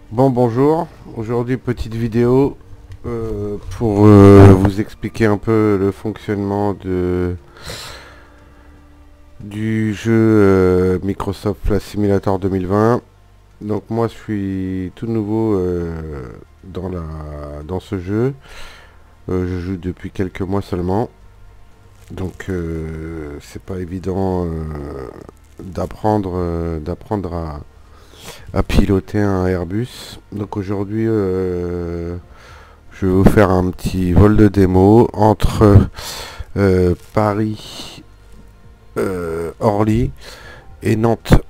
Bon, bonjour. Aujourd'hui, petite vidéo pour vous expliquer un peu le fonctionnement du jeu Microsoft Flight Simulator 2020. Donc moi, je suis tout nouveau dans ce jeu. Je joue depuis quelques mois seulement. Donc c'est pas évident d'apprendre à piloter un Airbus. Donc aujourd'hui, je vais vous faire un petit vol de démo entre Paris, Orly et Nantes.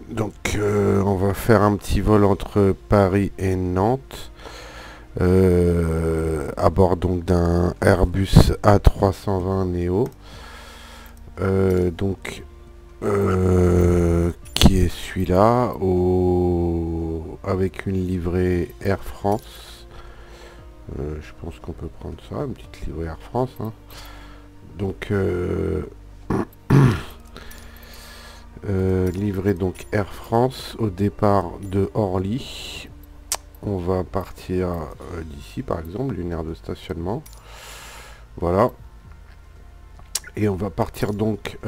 Donc on va faire un petit vol entre Paris et Nantes à bord donc d'un Airbus A320 Neo. Donc qui est celui-là avec une livrée Air France. Je pense qu'on peut prendre ça, une petite livrée Air France, hein. Donc livrée donc Air France au départ de Orly. On va partir d'ici par exemple, une aire de stationnement. Voilà. Et on va partir donc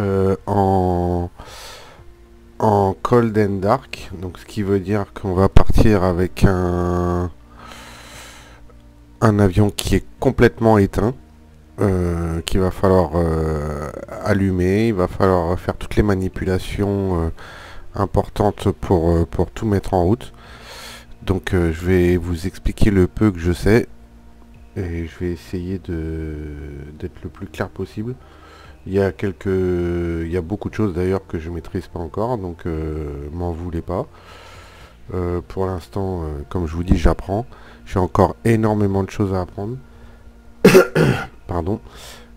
en cold and dark, donc ce qui veut dire qu'on va partir avec un avion qui est complètement éteint, qu'il va falloir allumer, il va falloir faire toutes les manipulations importantes pour tout mettre en route. Donc je vais vous expliquer le peu que je sais et je vais essayer d'être le plus clair possible. Il y a beaucoup de choses d'ailleurs que je maîtrise pas encore, donc m'en voulez pas. Pour l'instant, comme je vous dis, j'apprends. J'ai encore énormément de choses à apprendre. Pardon.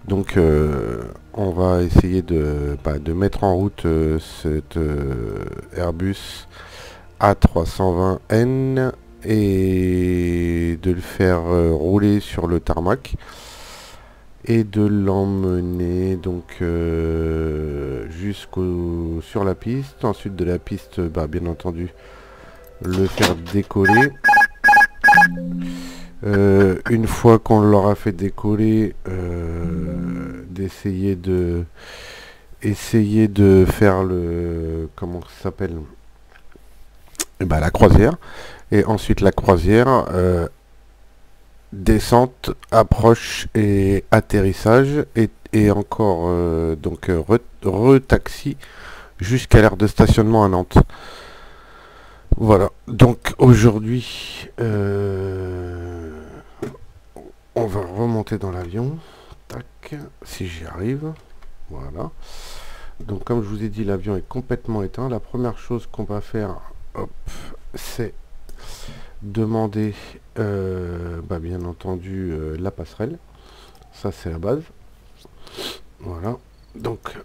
Donc, on va essayer de mettre en route cet Airbus A320N et de le faire rouler sur le tarmac et de l'emmener donc sur la piste. Ensuite de la piste, bien entendu, le faire décoller. Une fois qu'on l'aura fait décoller, essayer de faire le, comment ça s'appelle, la croisière. Et ensuite la croisière, descente, approche et atterrissage, et encore donc retaxi jusqu'à l'aire de stationnement à Nantes. Voilà, donc aujourd'hui on va remonter dans l'avion. Tac, si j'y arrive. Voilà. Donc comme je vous ai dit, l'avion est complètement éteint. La première chose qu'on va faire, hop, c'est demander bien entendu la passerelle. Ça c'est la base. Voilà. Donc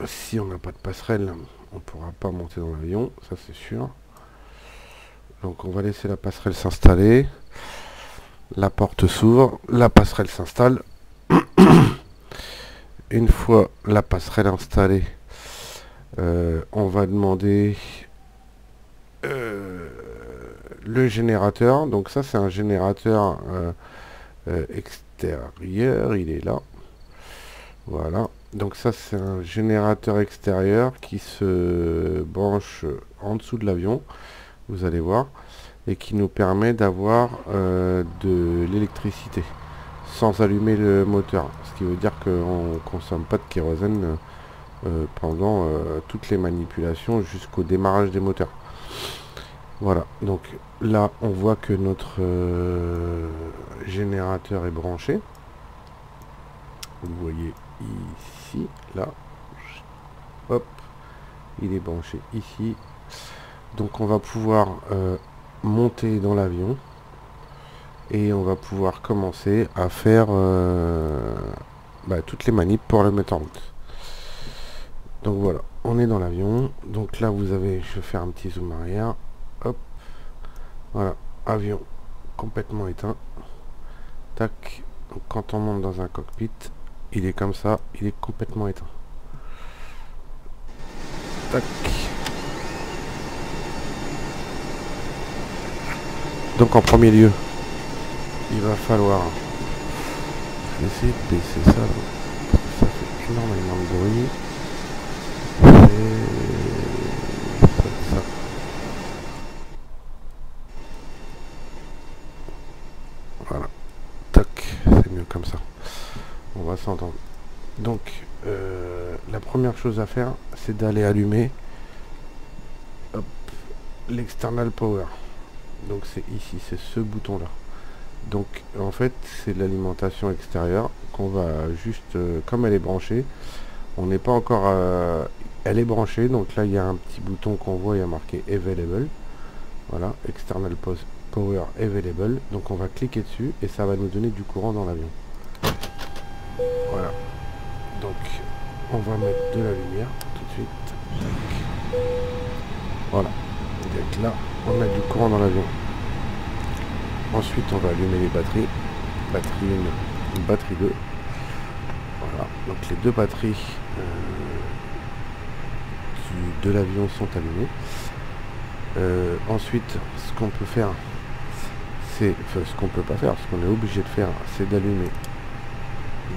si on n'a pas de passerelle, on pourra pas monter dans l'avion, ça c'est sûr. Donc on va laisser la passerelle s'installer. La porte s'ouvre, la passerelle s'installe. Une fois la passerelle installée, on va demander le générateur. Donc ça c'est un générateur extérieur, il est là. Voilà. Donc ça c'est un générateur extérieur qui se branche en dessous de l'avion, vous allez voir, et qui nous permet d'avoir de l'électricité sans allumer le moteur, ce qui veut dire qu'on ne consomme pas de kérosène pendant toutes les manipulations jusqu'au démarrage des moteurs. Voilà, donc là on voit que notre générateur est branché, vous voyez ici, là, hop, il est branché ici. Donc on va pouvoir monter dans l'avion et on va pouvoir commencer à faire toutes les manips pour le mettre en route. Donc voilà, on est dans l'avion. Donc là vous avez, je vais faire un petit zoom arrière, hop, voilà, avion complètement éteint. Tac, donc quand on monte dans un cockpit, il est comme ça, il est complètement éteint. Tac. Donc en premier lieu, il va falloir essayer de baisser ça, parce que ça fait énormément de bruit. Et ça. Voilà. Tac, c'est mieux comme ça. On va s'entendre. Donc la première chose à faire, c'est d'aller allumer l'external power. Donc c'est ici, c'est ce bouton là. Donc en fait c'est l'alimentation extérieure qu'on va juste, comme elle est branchée, on n'est pas encore, elle est branchée, donc là il y a un petit bouton qu'on voit, il y a marqué available. Voilà, external power available. Donc on va cliquer dessus et ça va nous donner du courant dans l'avion. Voilà. Donc on va mettre de la lumière tout de suite. Tac. Voilà. Donc là on a du courant dans l'avion. Ensuite on va allumer les batteries. Batterie 1, batterie 2. Voilà. Donc les deux batteries de l'avion sont allumées. Ensuite ce qu'on peut faire, c'est, enfin ce qu'on peut pas faire, ce qu'on est obligé de faire, c'est d'allumer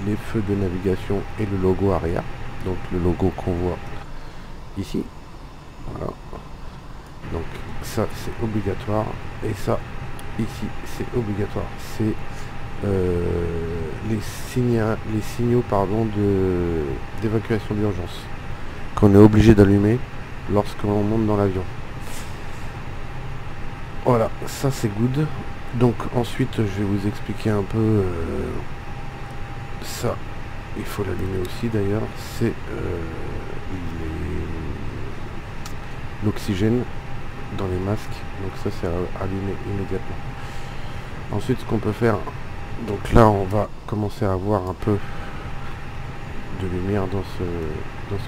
les feux de navigation et le logo arrière, donc le logo qu'on voit ici. Voilà. Donc ça c'est obligatoire, et ça ici c'est obligatoire. C'est les signaux pardon d'évacuation d'urgence qu'on est obligé d'allumer lorsqu'on monte dans l'avion. Voilà, ça c'est good. Donc ensuite je vais vous expliquer un peu ça, il faut l'allumer aussi d'ailleurs, c'est l'oxygène dans les masques, donc ça c'est allumé immédiatement. Ensuite ce qu'on peut faire, donc là on va commencer à avoir un peu de lumière dans ce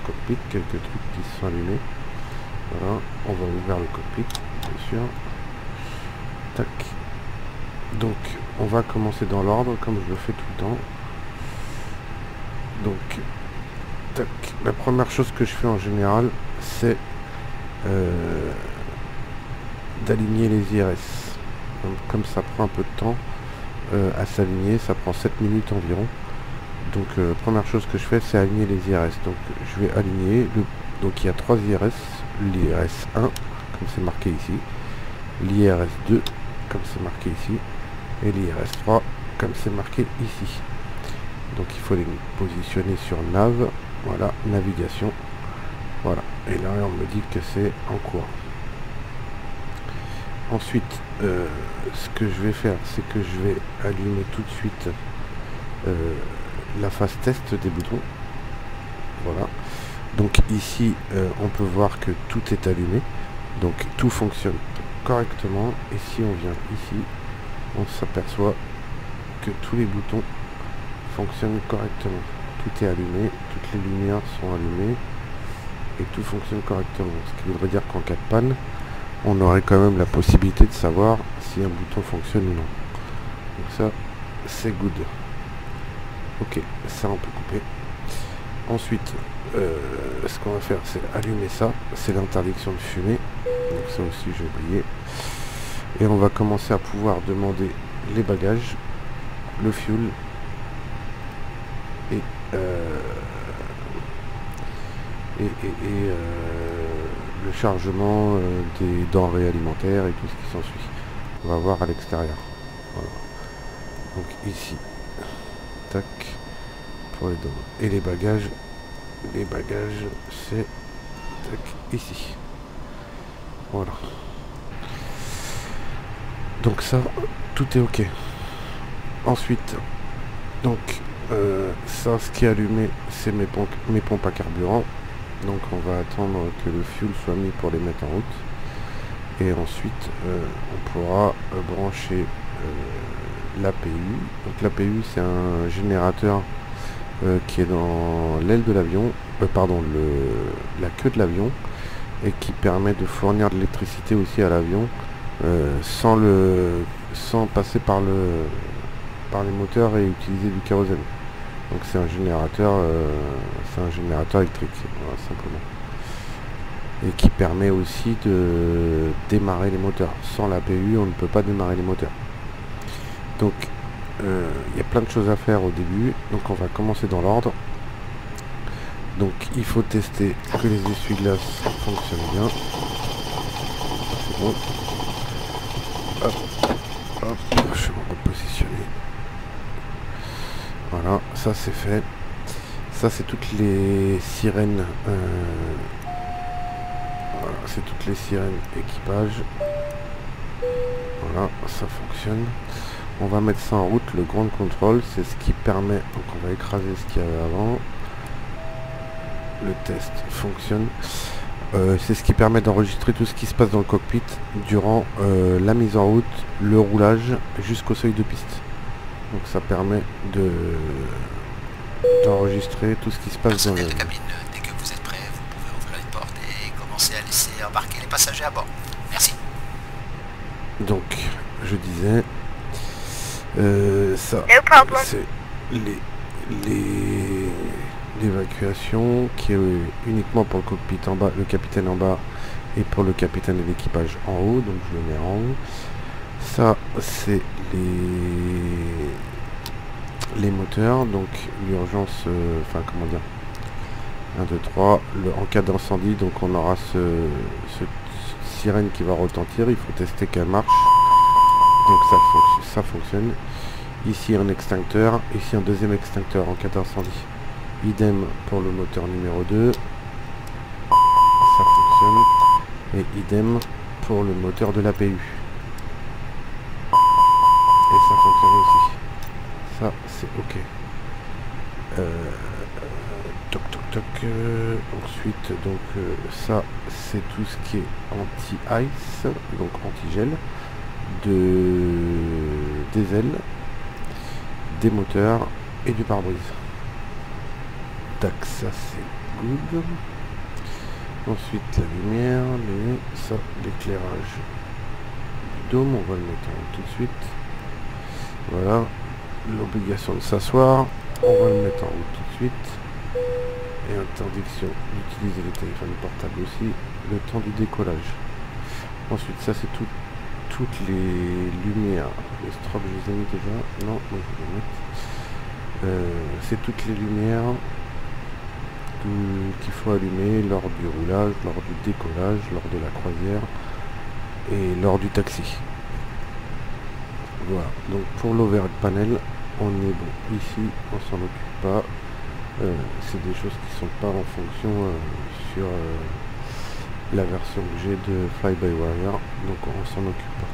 cockpit, quelques trucs qui sont allumés. Voilà, on va ouvrir le cockpit bien sûr. Tac. Donc on va commencer dans l'ordre comme je le fais tout le temps. Donc tac. La première chose que je fais en général, c'est d'aligner les IRS. Donc, comme ça prend un peu de temps à s'aligner, ça prend 7 minutes environ. Donc première chose que je fais, c'est aligner les IRS. Donc je vais aligner donc il y a 3 IRS, l'IRS 1 comme c'est marqué ici, l'IRS 2 comme c'est marqué ici, et l'IRS 3 comme c'est marqué ici. Donc il faut les positionner sur nav, voilà, navigation, voilà, et là on me dit que c'est en cours. Ensuite ce que je vais faire, c'est que je vais allumer tout de suite la phase test des boutons. Voilà, donc ici on peut voir que tout est allumé, donc tout fonctionne correctement, et si on vient ici on s'aperçoit que tous les boutons fonctionnent correctement, tout est allumé, toutes les lumières sont allumées et tout fonctionne correctement, ce qui voudrait dire qu'en cas de panne on aurait quand même la possibilité de savoir si un bouton fonctionne ou non. Donc ça c'est good. Ok, ça on peut couper. Ensuite ce qu'on va faire, c'est allumer ça, c'est l'interdiction de fumer, donc ça aussi j'ai oublié. Et on va commencer à pouvoir demander les bagages, le fuel et le chargement des denrées alimentaires et tout ce qui s'ensuit. On va voir à l'extérieur. Voilà. Donc ici, tac, pour les denrées. Et les bagages c'est tac, ici. Voilà. Donc ça, tout est ok. Ensuite, donc ça, ce qui est allumé, c'est mes pompes à carburant. Donc on va attendre que le fuel soit mis pour les mettre en route. Et ensuite, on pourra brancher l'APU. Donc l'APU, c'est un générateur qui est dans l'aile de l'avion, pardon, la queue de l'avion, et qui permet de fournir de l'électricité aussi à l'avion sans passer par les moteurs et utiliser du kérosène. Donc c'est un générateur électrique, voilà, simplement. et qui permet aussi de démarrer les moteurs. Sans l'APU, on ne peut pas démarrer les moteurs. Donc il y a plein de choses à faire au début, donc on va commencer dans l'ordre. Donc il faut tester que les essuie-glaces fonctionnent bien. C'est bon. Hop, hop, je vais me repositionner. Voilà, ça c'est fait. Ça c'est toutes les sirènes. Voilà, c'est toutes les sirènes équipage. Voilà, ça fonctionne. On va mettre ça en route, le ground control, c'est ce qui permet, donc on va écraser ce qu'il y avait avant. Le test fonctionne. C'est ce qui permet d'enregistrer tout ce qui se passe dans le cockpit durant la mise en route, le roulage jusqu'au seuil de piste. Donc ça permet d'enregistrer tout ce qui se passe dans le... cabine. Dès que vous êtes prêt, vous pouvez ouvrir les portes et commencer à laisser embarquer les passagers à bord. Merci. Donc, je disais, ça, c'est l'évacuation qui est uniquement pour le cockpit en bas, le capitaine en bas et pour le capitaine et l'équipage en haut, donc je le mets en haut. Ça c'est les moteurs, donc l'urgence, enfin comment dire, 1, 2, 3, en cas d'incendie, donc on aura ce sirène qui va retentir, il faut tester qu'elle marche, donc ça fonctionne. Ici un extincteur, ici un deuxième extincteur en cas d'incendie. Idem pour le moteur numéro 2, ça fonctionne, et idem pour le moteur de l'APU. Et ça fonctionne aussi. Ça c'est ok. Toc toc toc. Ensuite donc ça c'est tout ce qui est anti-ice, donc anti-gel, des ailes, des moteurs et du pare-brise. Tac, ça c'est good. Ensuite la lumière, ça l'éclairage du dôme, on va le mettre en haut tout de suite. Voilà, l'obligation de s'asseoir, on va le mettre en haut tout de suite. Et interdiction d'utiliser les téléphones portables aussi, le temps du décollage. Ensuite ça c'est toutes les lumières. Les strobes je les ai mis déjà. Non, moi je vais les mettre. C'est toutes les lumières qu'il faut allumer lors du roulage, lors du décollage, lors de la croisière et lors du taxi. Voilà, donc pour l'overhead panel, on est bon. Ici, on s'en occupe pas. C'est des choses qui sont pas en fonction sur la version que j'ai de Fly-by-Wire, donc on s'en occupe pas.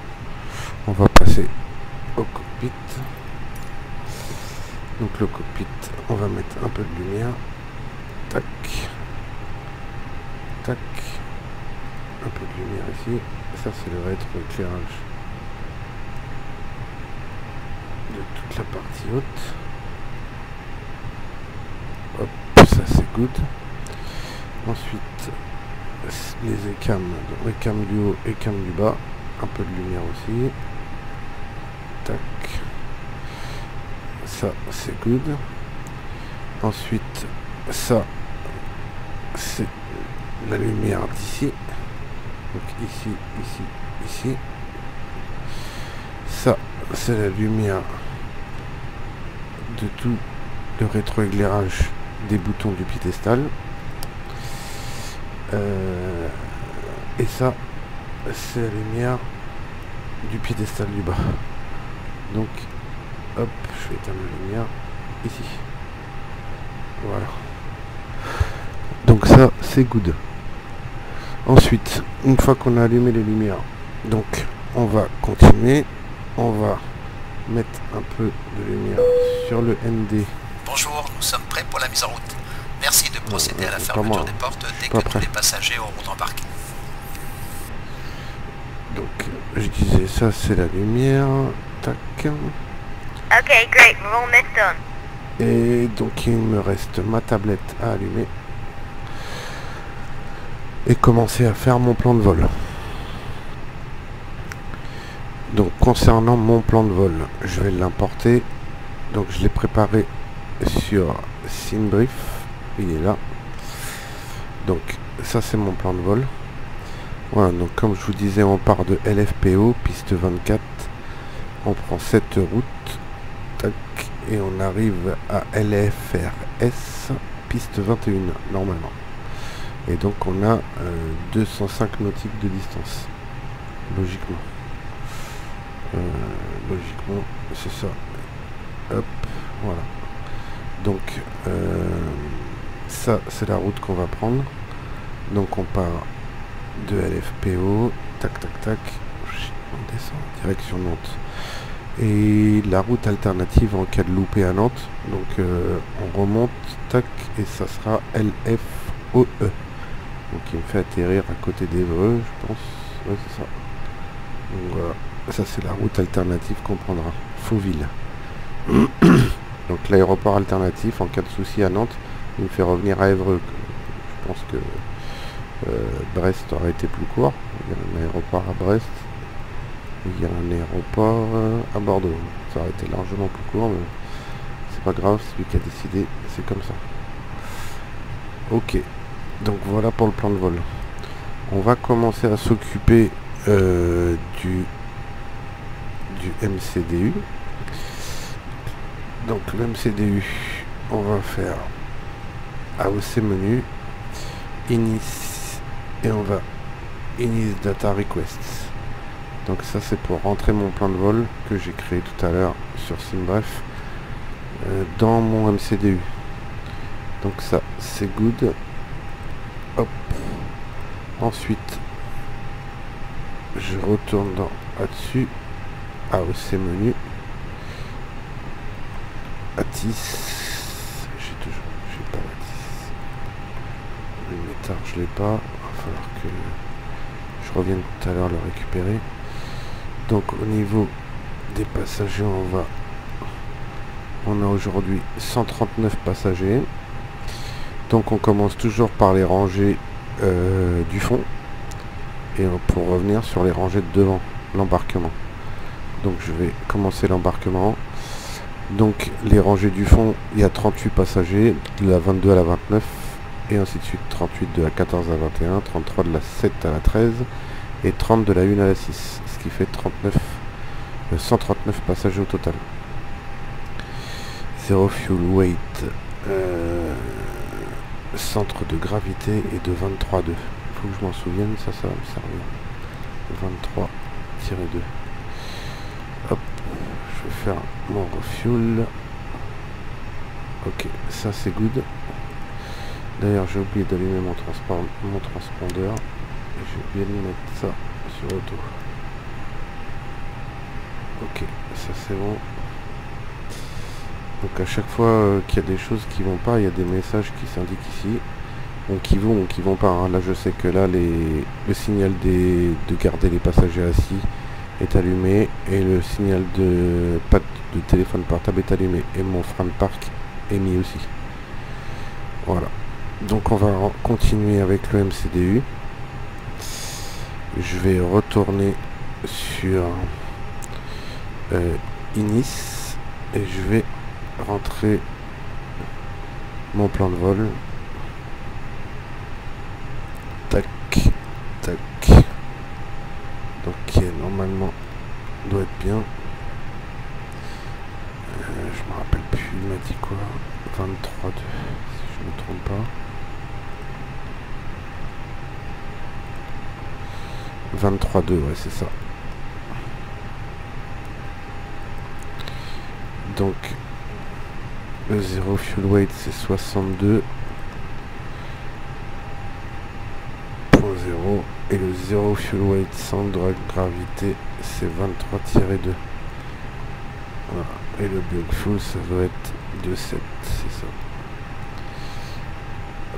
On va passer au cockpit. Donc le cockpit, on va mettre un peu de lumière. Tac. Tac. Un peu de lumière ici. Ça c'est le rétroéclairage de toute la partie haute. Hop, ça c'est good. Ensuite, les écames, donc écames du haut, écames du bas. Un peu de lumière aussi. Tac. Ça c'est good. Ensuite, ça c'est la lumière d'ici. Donc ici, ici, ici. Ça c'est la lumière de tout le rétroéclairage des boutons du piédestal. Et ça c'est la lumière du piédestal du bas. Donc hop, je vais éteindre la lumière ici. Voilà. Donc ça c'est good. Ensuite, une fois qu'on a allumé les lumières, donc on va continuer. On va mettre un peu de lumière sur le ND. Bonjour, nous sommes prêts pour la mise en route. Merci de procéder à la fermeture des portes dès que tous les passagers auront embarqué. Donc je disais ça c'est la lumière. Tac. Ok, great, we're almost done. Et donc il me reste ma tablette à allumer et commencer à faire mon plan de vol. Donc concernant mon plan de vol, je vais l'importer. Donc je l'ai préparé sur SimBrief, il est là. Donc ça c'est mon plan de vol. Voilà, donc comme je vous disais, on part de LFPO, piste 24, on prend cette route, tac, et on arrive à LFRS, piste 21 normalement. Et donc on a 205 nautiques de distance, logiquement. Logiquement, c'est ça. Hop, voilà. Donc ça c'est la route qu'on va prendre. Donc on part de LFPO, tac tac tac, on descend direction Nantes. Et la route alternative en cas de loupé à Nantes, donc on remonte, tac, et ça sera LFOE. Donc il me fait atterrir à côté d'Évreux, je pense. Ouais, c'est ça. Donc voilà, ça c'est la route alternative qu'on prendra. Fauville. Donc l'aéroport alternatif en cas de souci à Nantes, il me fait revenir à Évreux. Je pense que Brest aurait été plus court. Il y a un aéroport à Brest. Il y a un aéroport à Bordeaux. Ça aurait été largement plus court, mais c'est pas grave, c'est lui qui a décidé, c'est comme ça. Ok, donc voilà pour le plan de vol. On va commencer à s'occuper du MCDU. Donc le MCDU, on va faire AOC menu, Inis, et on va Inis Data Request. Donc ça c'est pour rentrer mon plan de vol que j'ai créé tout à l'heure sur SimBref dans mon MCDU. Donc ça c'est good. Hop. Ensuite je retourne dans là-dessus, AOC menu, ATIS, j'ai pas l'ATIS, le métard je l'ai pas, il va falloir que je revienne tout à l'heure le récupérer. Donc au niveau des passagers, on a aujourd'hui 139 passagers. Donc on commence toujours par les rangées du fond et pour revenir sur les rangées de devant, l'embarquement. Donc je vais commencer l'embarquement. Donc les rangées du fond, il y a 38 passagers, de la 22 à la 29 et ainsi de suite, 38 de la 14 à la 21, 33 de la 7 à la 13 et 30 de la 1 à la 6, ce qui fait 139 passagers au total. Zero fuel weight, centre de gravité est de 23,2. Faut que je m'en souvienne, ça va me servir. 23-2. Hop, je vais faire mon refuel. Ok, ça c'est good. D'ailleurs j'ai oublié d'allumer mon transpondeur. J'ai oublié de mettre ça sur auto. Ok, ça c'est bon. Donc à chaque fois qu'il y a des choses qui vont pas, il y a des messages qui s'indiquent ici. Donc qui vont ou qui vont pas. Hein. Là je sais que là le signal de garder les passagers assis est allumé et le signal de téléphone portable est allumé. Et mon frein de parc est mis aussi. Voilà. Donc on va continuer avec le MCDU. Je vais retourner sur Inis et je vais rentrer mon plan de vol. Tac, tac. Donc qui normalement doit être bien. Je me rappelle plus, il m'a dit quoi, 23,2 si je me trompe pas. 23,2, ouais c'est ça. Donc le zero fuel weight c'est 62.0 et le zero fuel weight sans gravité c'est 23-2. Voilà. Et le bulk fuel ça doit être 2,7, c'est ça.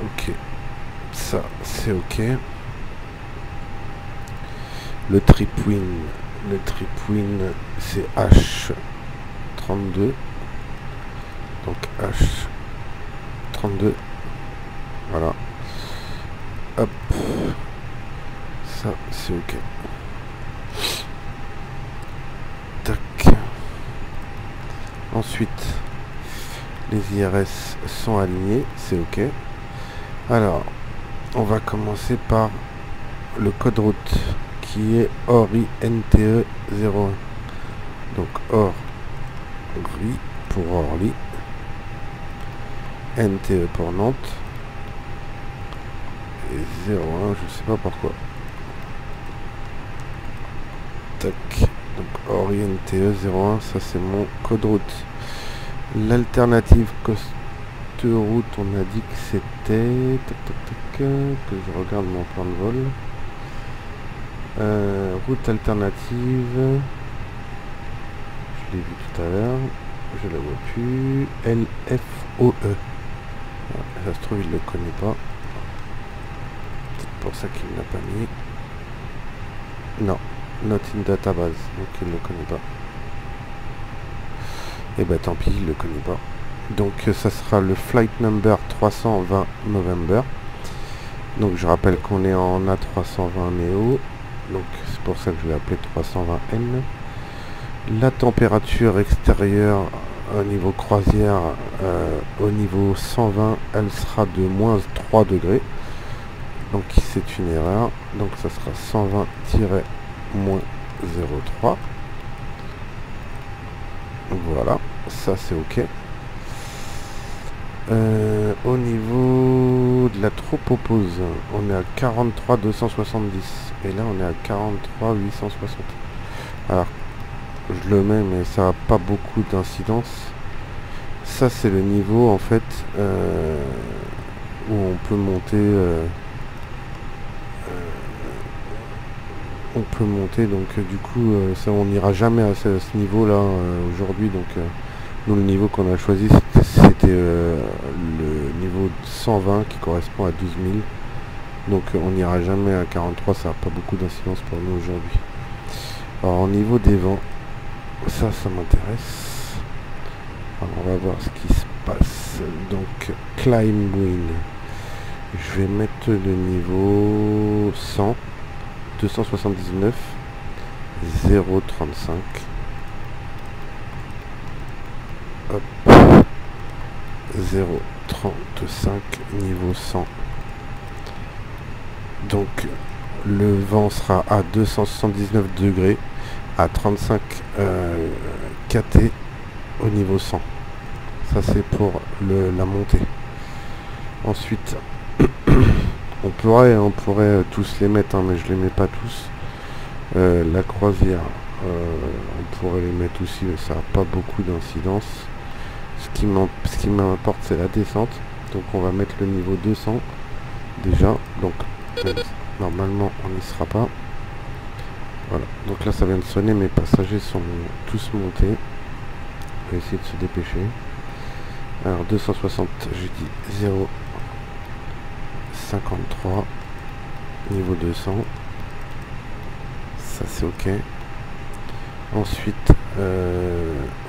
Ok, ça c'est ok. Le trip win c'est H32, donc H32, voilà, hop, ça c'est ok. Tac. Ensuite les IRS sont alignés, c'est ok. Alors on va commencer par le code route qui est ORI NTE 01. Donc ORI pour Orly, NTE pour Nantes et 01, je sais pas pourquoi. Tac. Donc ORI NTE 01, ça c'est mon code route. L'alternative coste route, on a dit que c'était que je regarde mon plan de vol. Route alternative, je l'ai vu tout à l'heure, je la vois plus. LFOE, ça se trouve il le connaît pas, c'est pour ça qu'il ne l'a pas mis. Non, not in database, donc il ne le connaît pas. Et bah tant pis, il le connaît pas. Donc ça sera le flight number 320 November. Donc je rappelle qu'on est en A320 Neo, donc c'est pour ça que je l'ai appelé 320N. La température extérieure au niveau croisière, au niveau 120, elle sera de moins 3 degrés. Donc c'est une erreur, donc ça sera 120--0,3. Voilà, ça c'est ok. Au niveau de la tropopause, on est à 43 270 et là on est à 43 860. Alors je le mets mais ça n'a pas beaucoup d'incidence. Ça c'est le niveau en fait où on peut monter donc du coup ça, on n'ira jamais à ce niveau là aujourd'hui, donc nous le niveau qu'on a choisi c'était le niveau 120 qui correspond à 12 000, donc on n'ira jamais à 43, ça n'a pas beaucoup d'incidence pour nous aujourd'hui. Alors au niveau des vents, ça m'intéresse. Alors, on va voir ce qui se passe. Donc climb wind, je vais mettre le niveau 100, 279, 0,35. Hop, 0,35 niveau 100. Donc le vent sera à 279 degrés à 35 kT au niveau 100. Ça c'est pour la montée. Ensuite on pourrait tous les mettre, hein, mais je les mets pas tous. La croisière, on pourrait les mettre aussi, mais ça n'a pas beaucoup d'incidence. Ce qui m'importe c'est la descente, donc on va mettre le niveau 200 déjà, donc normalement on n'y sera pas. Voilà, donc là ça vient de sonner, mes passagers sont tous montés. On va essayer de se dépêcher. Alors 260, j'ai dit 0,53 niveau 200, ça c'est ok. Ensuite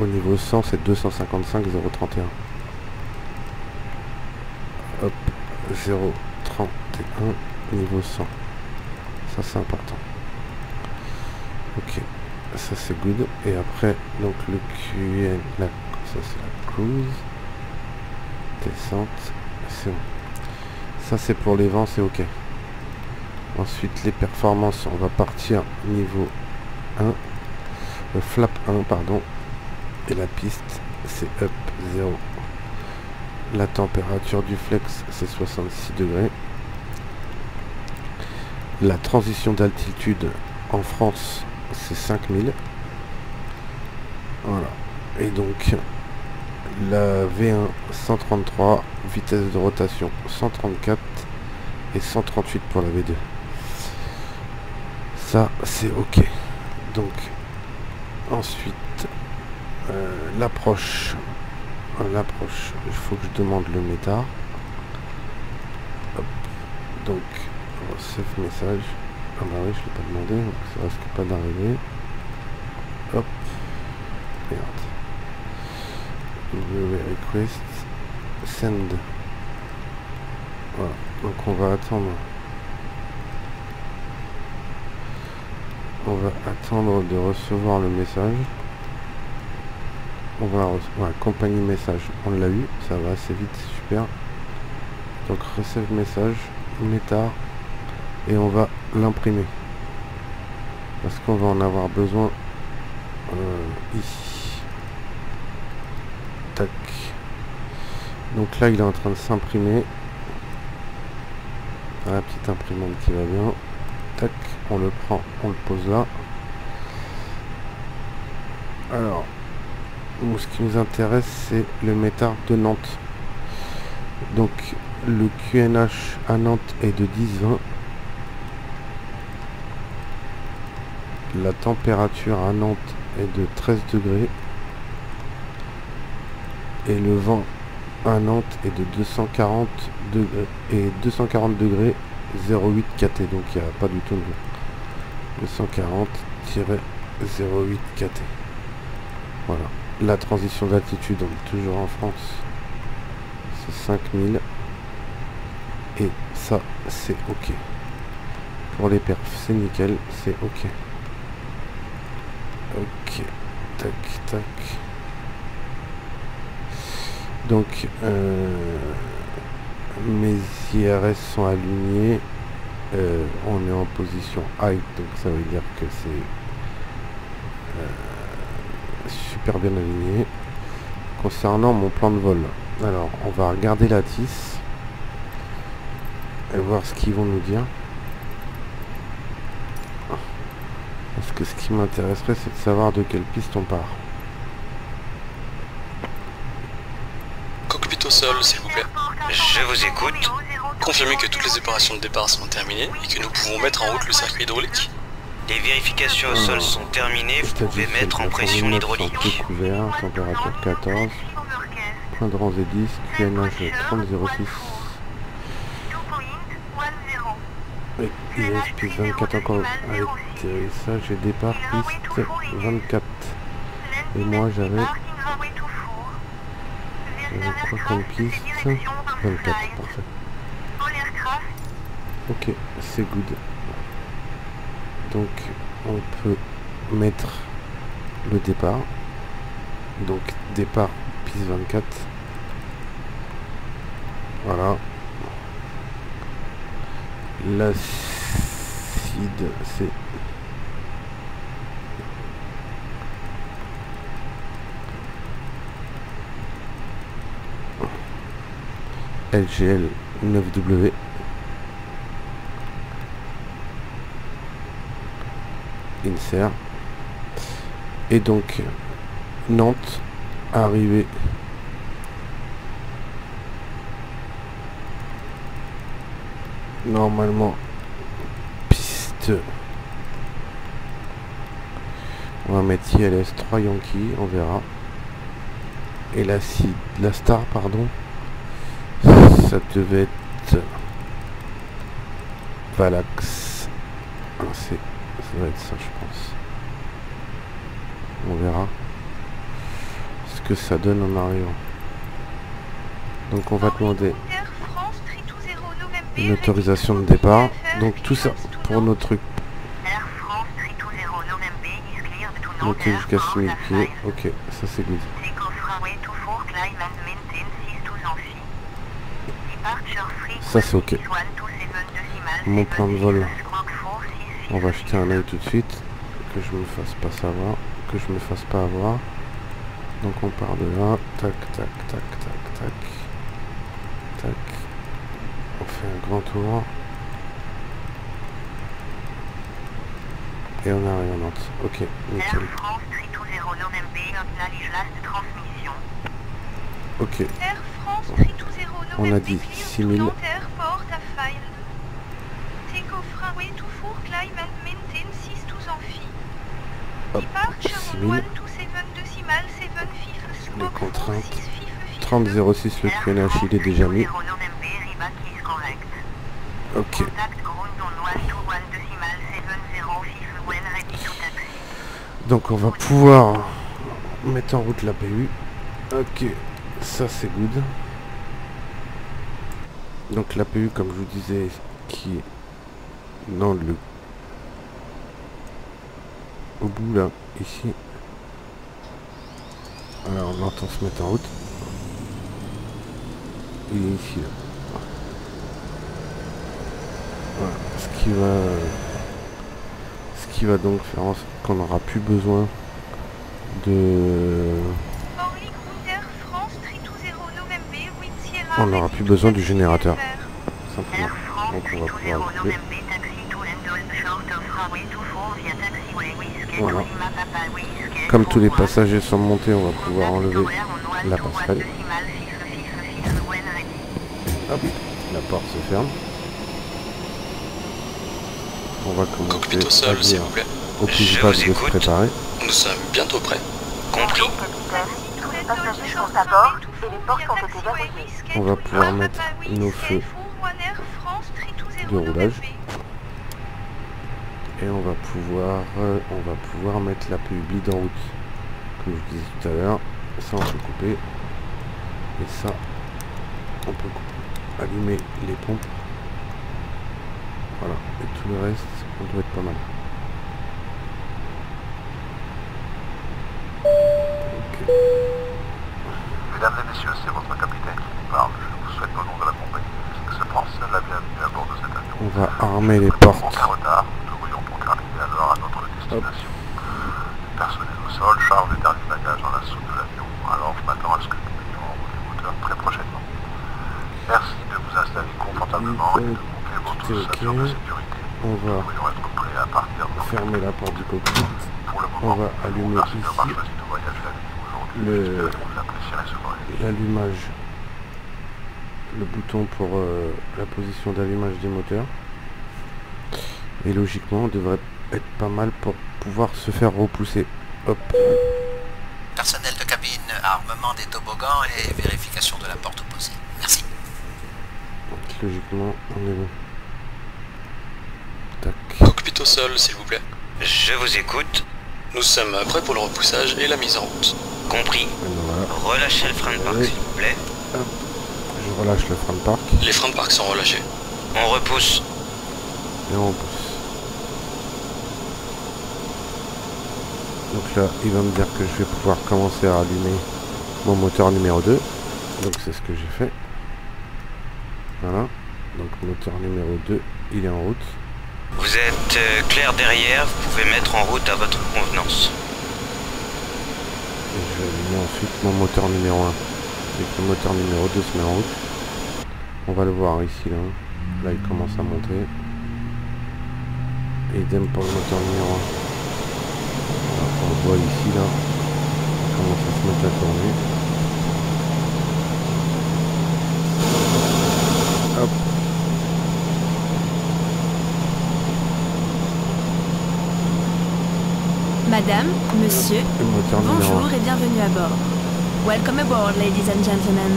au niveau 100 c'est 255 0,31. Hop, 0,31 niveau 100, ça c'est important. Ok, ça c'est good. Et après donc le QN, ça c'est la cruise, descente, c'est bon. Ça c'est pour les vents, c'est ok. Ensuite les performances, on va partir niveau 1, le flap 1 pardon, et la piste c'est up 0. La température du flex c'est 66 degrés. La transition d'altitude en France c'est 5000. Voilà. Et donc la V1 133, vitesse de rotation 134 et 138 pour la V2. Ça c'est ok. Donc ensuite l'approche, il faut que je demande le métard. Hop. Donc save message. Ah bah oui, je l'ai pas demandé, donc ça risque pas d'arriver. Hop, merde. Request send. Voilà, donc on va attendre. On va attendre de recevoir le message. On va recevoir compagnie message. On l'a eu, ça va assez vite, super. Donc receive message, métard, et on va l'imprimer. Parce qu'on va en avoir besoin ici. Tac. Donc là il est en train de s'imprimer. La petite imprimante qui va bien. Tac, on le prend, on le pose là. Alors, ce qui nous intéresse, c'est le métard de Nantes. Donc, le QNH à Nantes est de 10-20. La température à Nantes est de 13 degrés. Et le vent à Nantes est de 240 degrés. Et 240 degrés 0,8 KT. Donc, il n'y a pas du tout de 240-0,8 KT. Voilà. La transition d'altitude, on est toujours en France. C'est 5000. Et ça, c'est OK. Pour les perfs, c'est nickel. C'est OK. OK. Tac, tac. Donc, mes IRS sont alignés. On est en position high. Donc, ça veut dire que c'est... super bien aligné. Concernant mon plan de vol, alors on va regarder la TIS et voir ce qu'ils vont nous dire, parce que ce qui m'intéresserait, c'est de savoir de quelle piste on part. Cockpit au sol, s'il vous plaît. Je vous écoute. Confirmez que toutes les opérations de départ sont terminées et que nous pouvons mettre en route le circuit hydraulique. Les vérifications au sol sont terminées, vous pouvez mettre en pression l'hydraulique. Couvert, température 14, point de rang Z10, QNH 3006. Et IS piste 24 encore atterrissage et départ piste 24. Et moi j'avais quoi comme piste 24, parfait. Ok, c'est good. Donc on peut mettre le départ. Donc départ piste 24. Voilà. L'acide c'est LGL 9W. Insert. Et donc Nantes arrivé normalement piste, on va mettre ILS 3 Yankee, on verra. Et la star pardon, ça devait être Valax. Ça va être ça, je pense. On verra ce que ça donne en arrivant. Donc on va demander une autorisation de départ. Donc tout ça pour nos trucs. Monter jusqu'à 6000 pieds. Ok, ça c'est good. Ça c'est ok. Mon plan de vol. On va jeter un œil tout de suite. Que je me fasse pas savoir. Que je me fasse pas avoir. Donc on part de là. Tac, tac, tac, tac, tac. Tac. On fait un grand tour. Et on arrive à Nantes. Ok, nickel. Ok. On a dit 6000. Hop, 6000. Les contraintes. 3006 le QNH il est déjà mis. Ok. Donc on va pouvoir mettre en route la PU. Ok, ça c'est good. Donc la PU comme je vous disais qui est dans le au bout là, ici. Alors on entend se mettre en route. Il est ici là. Voilà, ce qui va Ce qui va donc faire en sorte qu'on n'aura plus besoin de... On n'aura plus besoin du générateur. Simplement. Donc on va pouvoir le couper. Voilà. Comme tous les passagers sont montés, on va pouvoir enlever la passerelle. Hop, la porte se ferme. On va commencer au sol, s'il vous plaît. Au équipage de se préparer. Nous sommes bientôt prêts. Compris. Les passagers sont à bord et les portes ont été verrouillées. On va pouvoir mettre nos feux de roulage. Et on va pouvoir mettre la PUBLID en route. Comme je disais tout à l'heure, ça on peut couper. Et ça, on peut couper. Allumer les pompes. Voilà. Et tout le reste, on doit être pas mal. Ok. Mesdames et messieurs, c'est votre capitaine qui vous parle. Je vous souhaite au nom de la compagnie Fix France la bienvenue à bord de cet avion. On va armer les portes. En retard, nous devrions donc arriver à l'heure à notre destination. Le personnel au sol charge les derniers bagages dans la soute de l'avion. Alors je m'attends à ce que nous mettions en route les moteurs très prochainement. Merci de vous installer confortablement et de monter votre ceinture de sécurité. On va Nous devrions être prêts à partir de fermer la porte du cockpit. Pour le moment, On va allumer merci d'avoir choisi de voyager avec nous aujourd'hui. Vous apprécierez ce voyage. l'allumage, le bouton pour la position d'allumage des moteurs. Et logiquement, on devrait être pas mal pour pouvoir se faire repousser. Hop. Personnel de cabine, armement des toboggans et vérification de la porte opposée. Merci. Donc, logiquement, on est bon. Tac. Cockpit au sol, s'il vous plaît. Je vous écoute. Nous sommes prêts pour le repoussage et la mise en route. Compris. Voilà. Relâchez le frein de parc, Oui. s'il vous plaît. Hop. Je relâche le frein de parc Les freins de parc sont relâchés. On repousse. et on pousse. Donc là, il va me dire que je vais pouvoir commencer à allumer mon moteur numéro 2. Donc c'est ce que j'ai fait. Voilà. Donc moteur numéro 2, il est en route. Vous êtes clair derrière, vous pouvez mettre en route à votre convenance. Et je vais allumer ensuite mon moteur numéro 1. Dès que le moteur numéro 2 se met en route, on va le voir ici là. Là il commence à monter. Et idem pour le moteur numéro 1. On le voit ici là. Il commence à se mettre à tourner. Hop. Madame, monsieur, Le moteur numéro bonjour 1. et bienvenue à bord. Welcome aboard, ladies and gentlemen.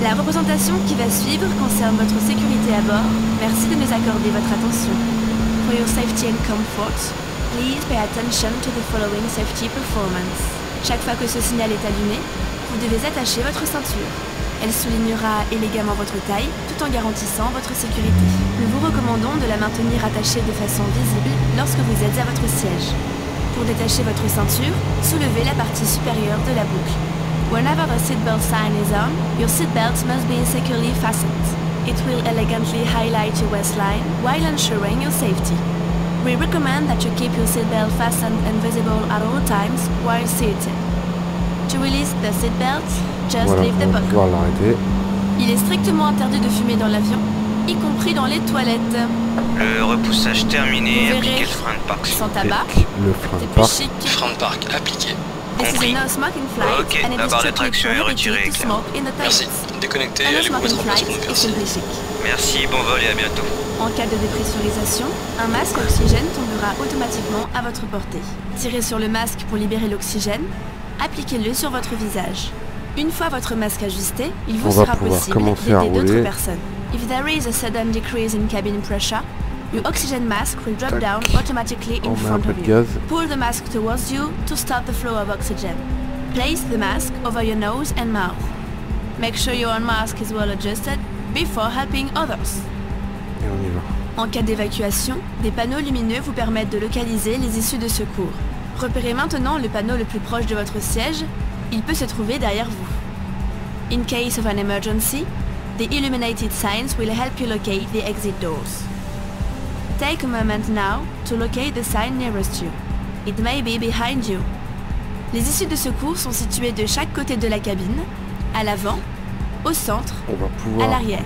La représentation qui va suivre concerne votre sécurité à bord. Merci de nous accorder votre attention. For your safety and comfort, please pay attention to the following safety performance. Chaque fois que ce signal est allumé, vous devez attacher votre ceinture. Elle soulignera élégamment votre taille tout en garantissant votre sécurité. Nous vous recommandons de la maintenir attachée de façon visible lorsque vous êtes à votre siège. Pour détacher votre ceinture, soulevez la partie supérieure de la boucle. Whenever the seatbelt sign is on, your seatbelt must be securely fastened. It will elegantly highlight your waistline while ensuring your safety. We recommend that you keep your seatbelt fastened and visible at all times while seated. To release the seatbelt, just Voilà, leave the on va buckle. pouvoir l'arrêter. Il est strictement interdit de fumer dans l'avion, y compris dans les toilettes. Le repoussage terminé, Vous appliquez verrez. le frein de parc. Sans tabac, Le frein de c'est plus parc. chic. Frein de parc appliqué. This is Compris. a no smoking flight Ok, and it la is barre de strictly traction est prohibited retirée, to Claire. smoke in the Merci. toilets. Déconnectez A et no allez vous smoking mettre en place flight pour is merci. simply chic. Merci, bon vol et à bientôt. En cas de dépressurisation, un masque oxygène tombera automatiquement à votre portée. Tirez sur le masque pour libérer l'oxygène, appliquez-le sur votre visage. Une fois votre masque ajusté, il vous On va sera pouvoir possible commencer à d'aider d'autres rouler. personnes. If there is a sudden decrease in cabin pressure, your oxygen mask will drop Tac. down automatically On in met un front peu of de you. gaz. Pull the mask towards you to stop the flow of oxygen. Place the mask over your nose and mouth. Make sure your own mask is well adjusted before helping others. Et on y va. En cas d'évacuation, des panneaux lumineux vous permettent de localiser les issues de secours. Repérez maintenant le panneau le plus proche de votre siège. Il peut se trouver derrière vous. In case of an emergency, the illuminated signs will help you locate the exit doors. Take a moment now to locate the sign nearest you. It may be behind you. Les issues de secours sont situées de chaque côté de la cabine, à l'avant, au centre, à l'arrière.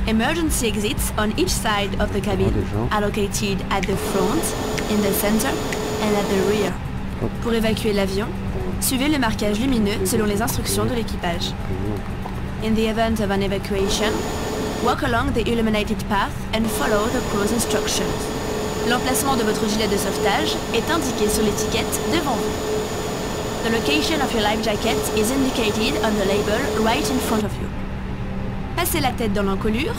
Emergency exits on each side of the cabin are located at the front, in the center and at the rear. Pour évacuer l'avion, suivez le marquage lumineux selon les instructions de l'équipage. In the event of an evacuation, walk along the illuminated path and follow the crew's instructions. L'emplacement de votre gilet de sauvetage est indiqué sur l'étiquette devant vous. The location of your life jacket is indicated on the label right in front of you. Passez la tête dans l'encolure,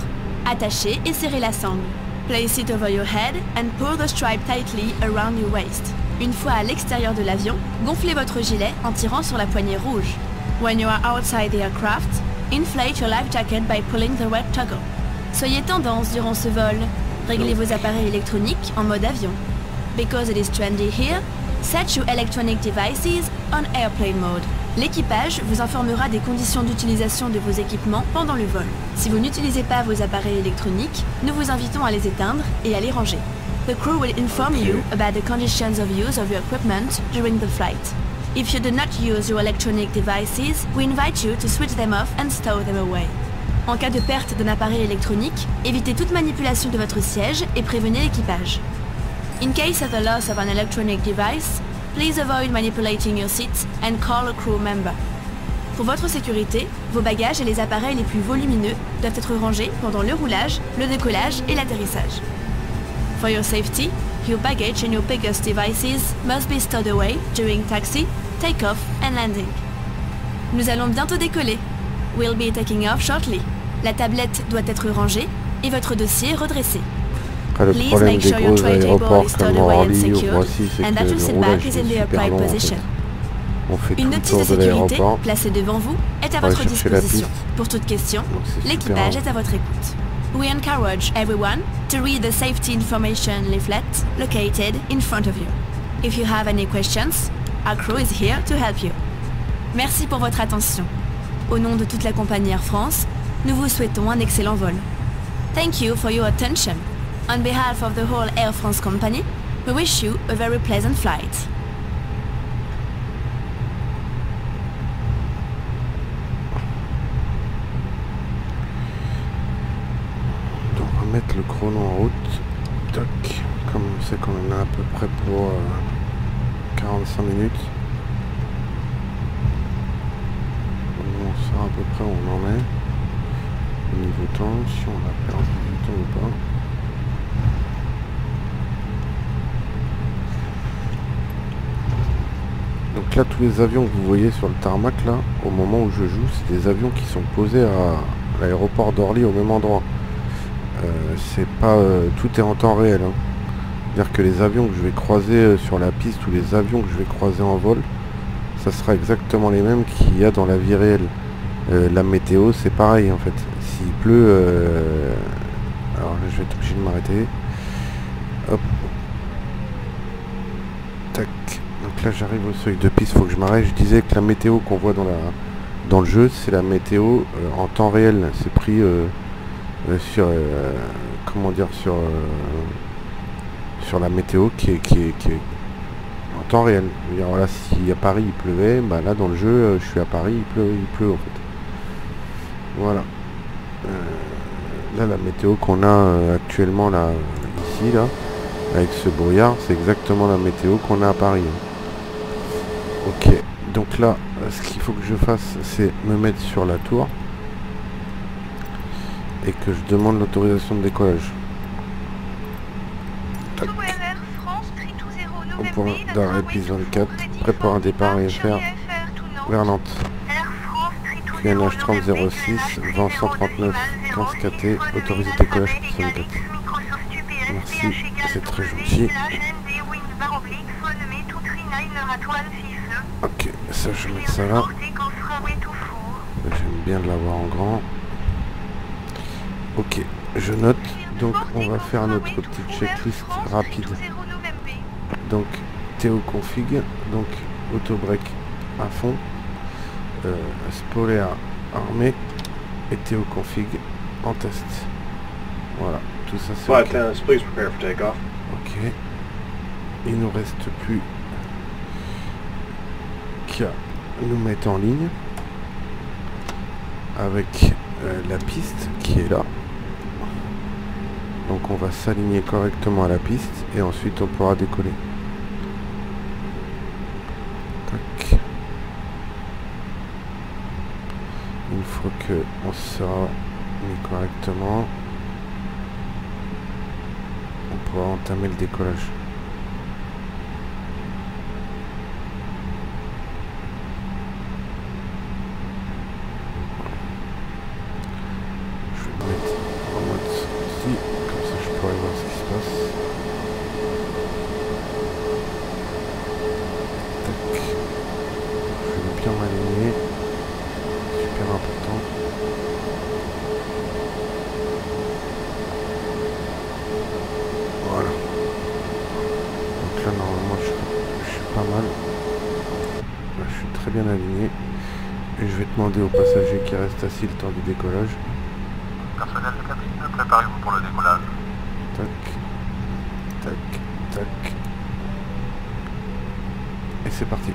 attachez et serrez la sangle. Place it over your head and pull the stripe tightly around your waist. Une fois à l'extérieur de l'avion, gonflez votre gilet en tirant sur la poignée rouge. When you are outside the aircraft, inflate your life jacket by pulling the red toggle. Soyez tendance durant ce vol. Réglez vos appareils électroniques en mode avion. Because it is trendy here, set your electronic devices on airplane mode. L'équipage vous informera des conditions d'utilisation de vos équipements pendant le vol. Si vous n'utilisez pas vos appareils électroniques, nous vous invitons à les éteindre et à les ranger. The crew will inform you about the conditions of use of your equipment during the flight. If you do not use your electronic devices, we invite you to switch them off and stow them away. En cas de perte d'un appareil électronique, évitez toute manipulation de votre siège et prévenez l'équipage. In case of the loss of an electronic device, please avoid manipulating your seat and call a crew member. Pour votre sécurité, vos bagages et les appareils les plus volumineux doivent être rangés pendant le roulage, le décollage et l'atterrissage. For your safety, your baggage and your biggest devices must be stowed away during taxi, take-off and landing. Nous allons bientôt décoller. We'll be taking off shortly. La tablette doit être rangée et votre dossier redressé. Please make sure your tray table is stowed away and secured, and that your seat back is in the upright position. Une notice de sécurité placée devant vous est à votre disposition. Pour toute question, l'équipage est à votre écoute. We encourage everyone to read the safety information leaflet located in front of you. If you have any questions, our crew is here to help you. Merci pour votre attention. Au nom de toute la compagnie Air France, nous vous souhaitons un excellent vol. Thank you for your attention. On behalf of the whole Air France company, we wish you a very pleasant flight. Donc on va mettre le chrono en route. Toc. Comme on sait qu'on en a à peu près pour 45 minutes. On sait à peu près où on en est. Au niveau temps, si on a perdu du temps ou pas. Donc là, tous les avions que vous voyez sur le tarmac, là, au moment où je joue, c'est des avions qui sont posés à l'aéroport d'Orly au même endroit. C'est pas... tout est en temps réel. Hein. C'est-à-dire que les avions que je vais croiser sur la piste ou les avions que je vais croiser en vol, ça sera exactement les mêmes qu'il y a dans la vie réelle. La météo, c'est pareil en fait. S'il pleut... alors là, je vais être obligé de m'arrêter. Hop. Tac. Donc là j'arrive au seuil de piste, faut que je m'arrête. Je disais que la météo qu'on voit dans le jeu, c'est la météo en temps réel. C'est pris sur comment dire, sur la météo qui est en temps réel. Je veux dire, voilà, si à Paris il pleuvait, bah là dans le jeu je suis à Paris, il pleut en fait. Voilà. Là la météo qu'on a actuellement là ici là, avec ce brouillard, c'est exactement la météo qu'on a à Paris. Ok, donc là, ce qu'il faut que je fasse, c'est me mettre sur la tour et que je demande l'autorisation de décollage. Tac. Au point d'arrêt piste 24, prêt pour un départ IFR vers Nantes. QNH 3006, vent 139, 15 KT, autorisé de décollage piste 24. Merci, c'est très gentil. Ok, ça je vais mettre ça là. J'aime bien de l'avoir en grand. Ok, je note. Donc on va faire notre petite checklist rapide. Donc TO config, donc auto break à fond, spolaire armé et TO config en test. Voilà, tout ça c'est Flight ok. 10, please prepare for takeoff. Ok. Il nous reste plus qu'à nous mettre en ligne avec la piste qui est là. Donc on va s'aligner correctement à la piste et ensuite on pourra décoller. Tac. Une fois que on sera mis correctement, on pourra entamer le décollage. Je vais me mettre en mode ici, comme ça je pourrai voir ce qui se passe. Tac. Je vais bien m'aligner. Super important. Voilà. Donc là normalement je suis pas mal. Là je suis très bien aligné. Et je vais demander aux passagers qui restent assis le temps du décollage. Personnel de cabine, préparez-vous pour le décollage. Tac. Tac. Tac. Et c'est parti.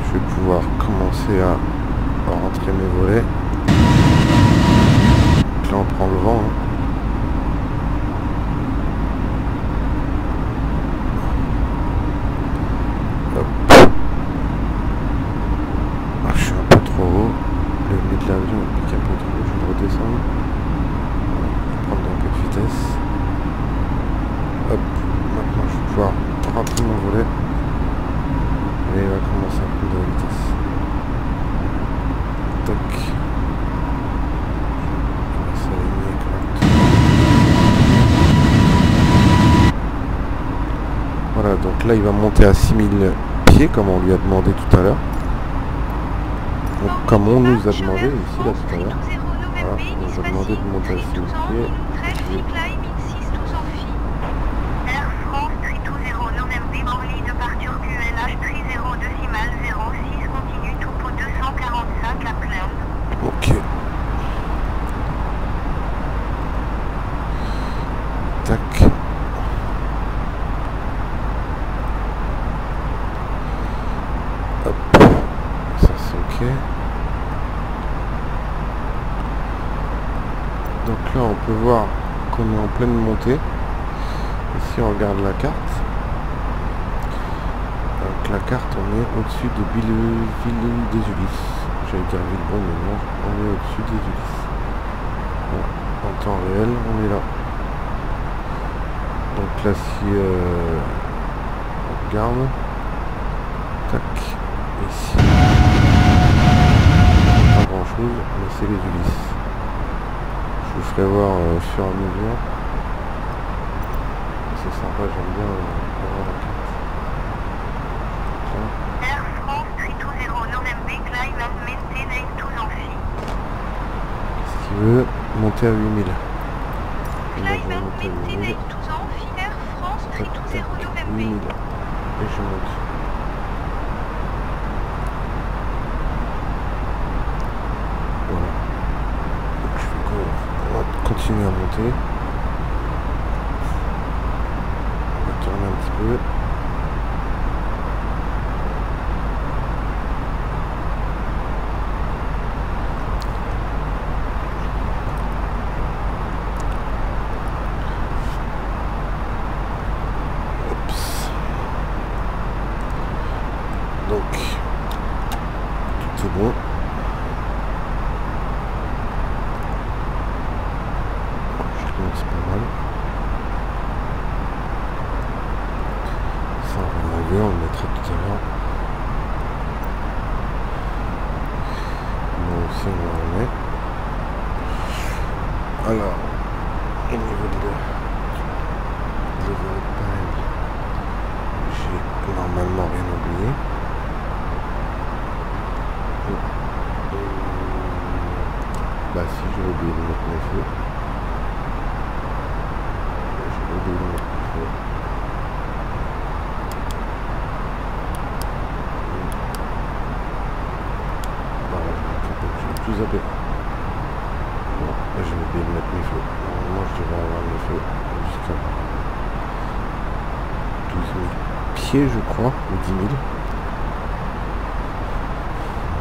Je vais pouvoir commencer à rentrer mes volets. Donc là on prend le vent. Hop. Ah, je suis un peu trop haut. Le nez de l'avion il pique un peu trop. Je vais redescendre. Prendre un peu de vitesse. Hop. Maintenant je vais pouvoir rentrer mon volet. Et il va commencer à prendre de la vitesse. Tac. On va s'aligner correctement. Voilà, donc là il va monter à 6000 pieds comme on lui a demandé tout à l'heure. Donc comme on nous a demandé ici là tout à l'heure. Voilà, on nous a demandé de monter à 6000 pieds. Ok. Tac. Hop. Ça c'est ok. Donc là on peut voir qu'on est en pleine montée. Ici on regarde la carte. Donc la carte on est au-dessus de Ville des Ulysses. J'allais dire Villebon mais non, on est au-dessus des Ulysses. Bon, en temps réel on est là. Donc là si on regarde. Tac. Ici. Pas grand chose, mais c'est les Ulysses. Je vous ferai voir au fur et à mesure. C'est sympa, j'aime bien avoir la carte. Air France 320 Nuremberg, climb and maintain to Amphi. Qu'est-ce qu'il veut? Monter à 8000. Climb and maintain to Amphi, Air France 320 Nuremberg. 8000. Et je monte. Voilà. Donc je vais continuer à monter. Donc tout est bon. Je trouve que c'est pas mal. Ça on va l'enlever, on le mettra tout à l'heure. Bon aussi on va en mettre. Alors au niveau de l'overtime, j'ai normalement rien oublié. Bah si, j'ai oublié de mettre mes feux. J'ai oublié de mettre mes feux. Voilà, j'ai tout zappé. Bon, là j'ai oublié de mettre mes feux. Normalement je devrais avoir mes feux jusqu'à 12 000 pieds je crois, ou 10 000.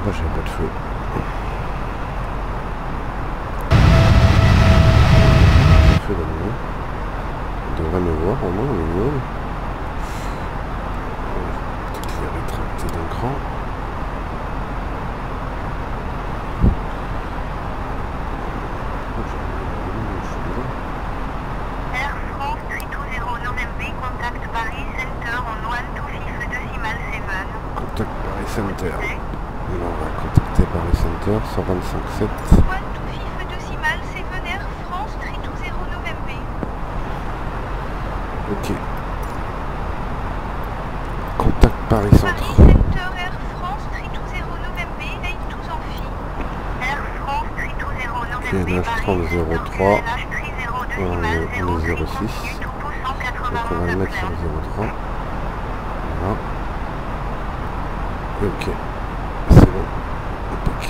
Moi j'avais pas de feu. Feu d'allumé. On devrait me voir au moins au minimum. Peut-être les rétracter d'un cran. Air France 320 November, contact Paris Center on 125 decimal 7. Contact Paris Center. Là, on va contacter Paris Center 125.7. 125 decimal 7 Air France 320 November. Ok. Contact Paris Paris Centre. Center Air France 320 November 82 Amphi. Air France 320 QNH November, 3003. on est 06. Donc on va le mettre sur 03. Voilà. Ok. C'est bon. Impec.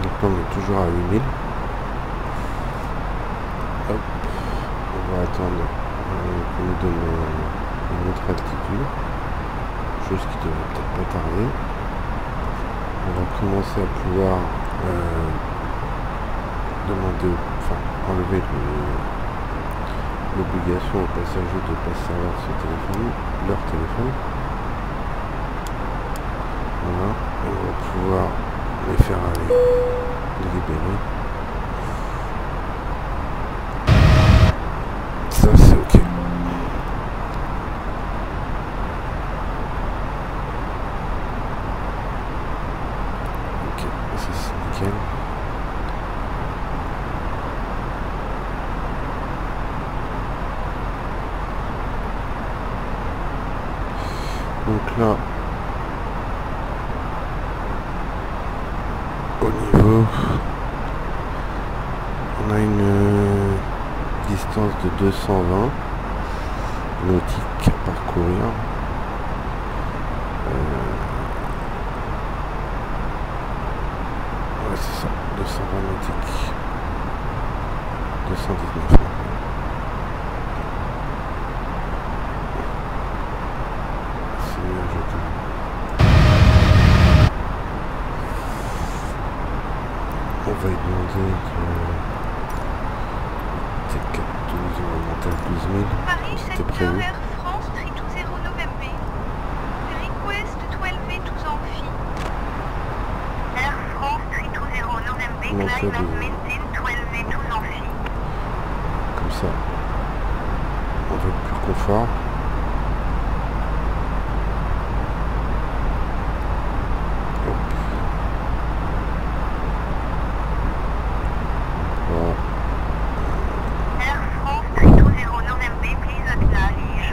Donc là on est toujours à 8000. Hop. On va attendre qu'on nous donne une autre altitude. Chose qui devrait peut-être pas tarder. On va commencer à pouvoir demander, enfin enlever l'obligation aux passagers de passer à leur téléphone. Voilà, et on va pouvoir les faire aller, les libérer. Ça c'est ok. Ok, ça c'est nickel. Donc là, au niveau, on a une distance de 220 nautiques à parcourir. Ouais, c'est ça, 220 nautiques. 219. On va lui demander de T412, on va monter à 12 000, Paris c'était Center prévu. Air France 320 November. Request 12 Amphi. Air France 320 November, Montée à climb 12 000. and maintain 12 Amphi. Comme ça, on va être plus confort. Air France 320 November, please acknowledge.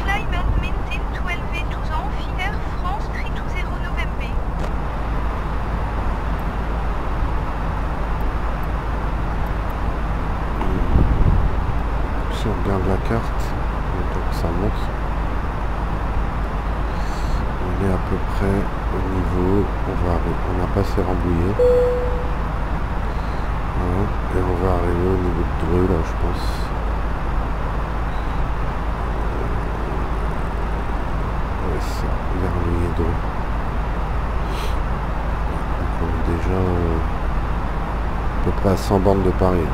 Climb and maintain 12 Amphi. Air France 320 November. Si on regarde la carte, donc ça monte. On est à peu près au niveau, on a passé Rambouillet. Voilà, et on va arriver au niveau de Dreux là je pense. Ouais c'est ça, vers Rambouillet Dreux. Donc on est déjà à peu près à 100 bornes de Paris.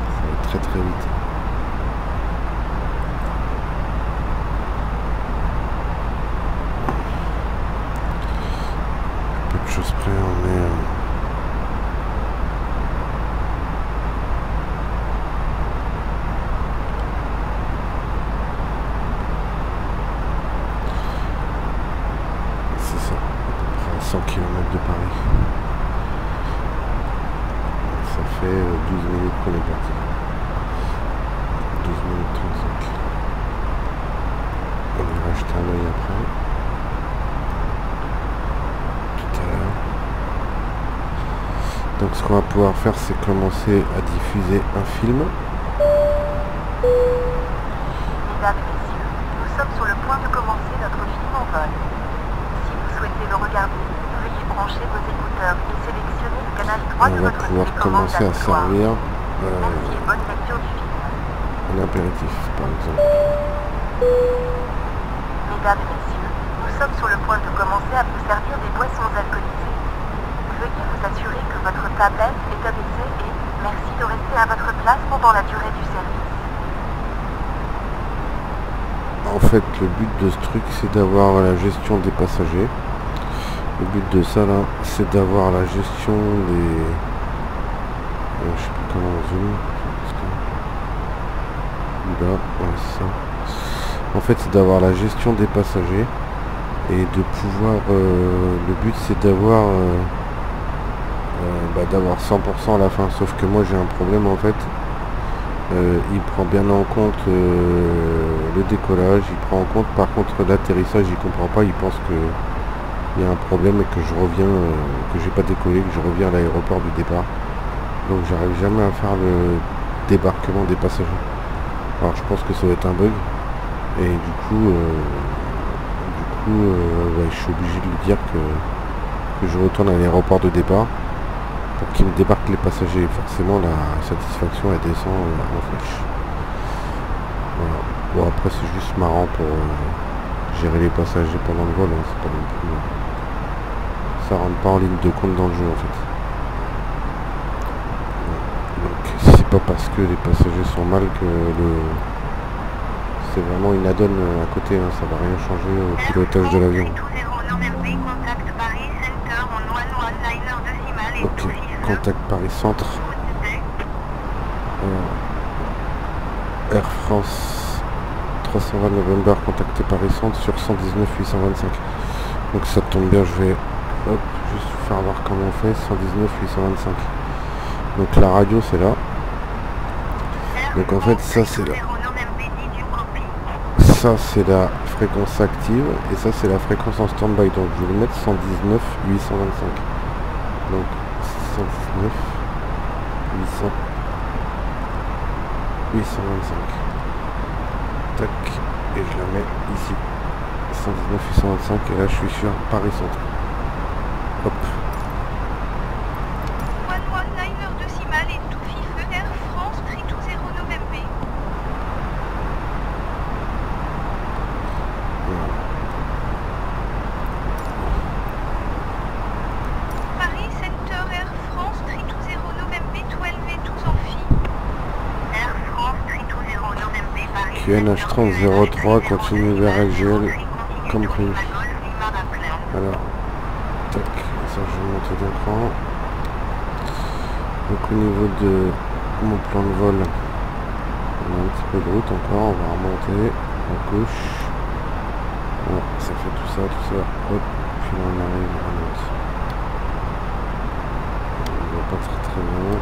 Ça va être très très vite. Peu de choses près, on est... c'est ça, à peu près à 100 km de Paris. Ça fait 12 minutes qu'on est parti. 12 minutes 35. On ira jeter un œil après. Tout à l'heure. Donc ce qu'on va pouvoir faire, c'est commencer à diffuser un film. Mesdames et messieurs, nous sommes sur le point de commencer notre film en vol. Si vous souhaitez le regarder, veuillez brancher vos écouteurs et sélectionner le canal 3 de On va votre pouvoir télécommande commencer à aléatoire. servir Merci et bonne lecture du film. un apéritif par exemple. Mesdames et messieurs, nous sommes sur le point de commencer à vous servir des boissons alcoolisées. Veuillez vous assurer que votre tablette est abaissée et merci de rester à votre place pendant la durée du service. En fait, le but de ce truc, c'est d'avoir la gestion des passagers. Le but de ça, là, c'est d'avoir la gestion des... je sais plus comment on zoome. Là, ouais, c'est ça. En fait, c'est d'avoir la gestion des passagers et de pouvoir... le but, c'est d'avoir... d'avoir 100% à la fin. Sauf que moi, j'ai un problème, en fait. Il prend bien en compte le décollage, il prend en compte par contre l'atterrissage, il comprend pas, il pense que il y a un problème et que je reviens, que j'ai pas décollé, que je reviens à l'aéroport du départ. Donc j'arrive jamais à faire le débarquement des passagers. Alors je pense que ça va être un bug et du coup ouais, je suis obligé de lui dire que je retourne à l'aéroport de départ pour qu'il me débarque les passagers. Forcément la satisfaction elle descend en flèche. Voilà. Bon après c'est juste marrant pour gérer les passagers pendant le vol, hein. C'est pas non plus... ça rentre pas en ligne de compte dans le jeu en fait. Donc c'est pas parce que les passagers sont mal que c'est vraiment une add-on à côté, hein. Ça va rien changer au pilotage de l'avion. Ok, contact Paris Centre. Air France 320 November, contacté Paris Centre sur 119 825. Donc ça tombe bien, je vais hop, juste vous faire voir comment on fait. 119 825. Donc la radio c'est là. Donc en fait ça c'est là. Ça c'est la fréquence active et ça c'est la fréquence en stand-by. Donc je vais le mettre 119 825. Donc 119 825. Tac, et je la mets ici. 119 825 et là je suis sur Paris Centre. Hop. One-Liner decimal et tout FIFE Air France 320 November. Paris Center Air France 320 November 12 et 12 amphi. Air France 320 November Paris. QNH 3003 continue vers LGL comme prévu. Alors, tac, ça je vais monter d'écran. Donc au niveau de mon plan de vol, on a un petit peu de route encore, on va remonter à gauche. Voilà, ça fait tout ça, hop, puis là on arrive à l'autre. On va pas très très loin,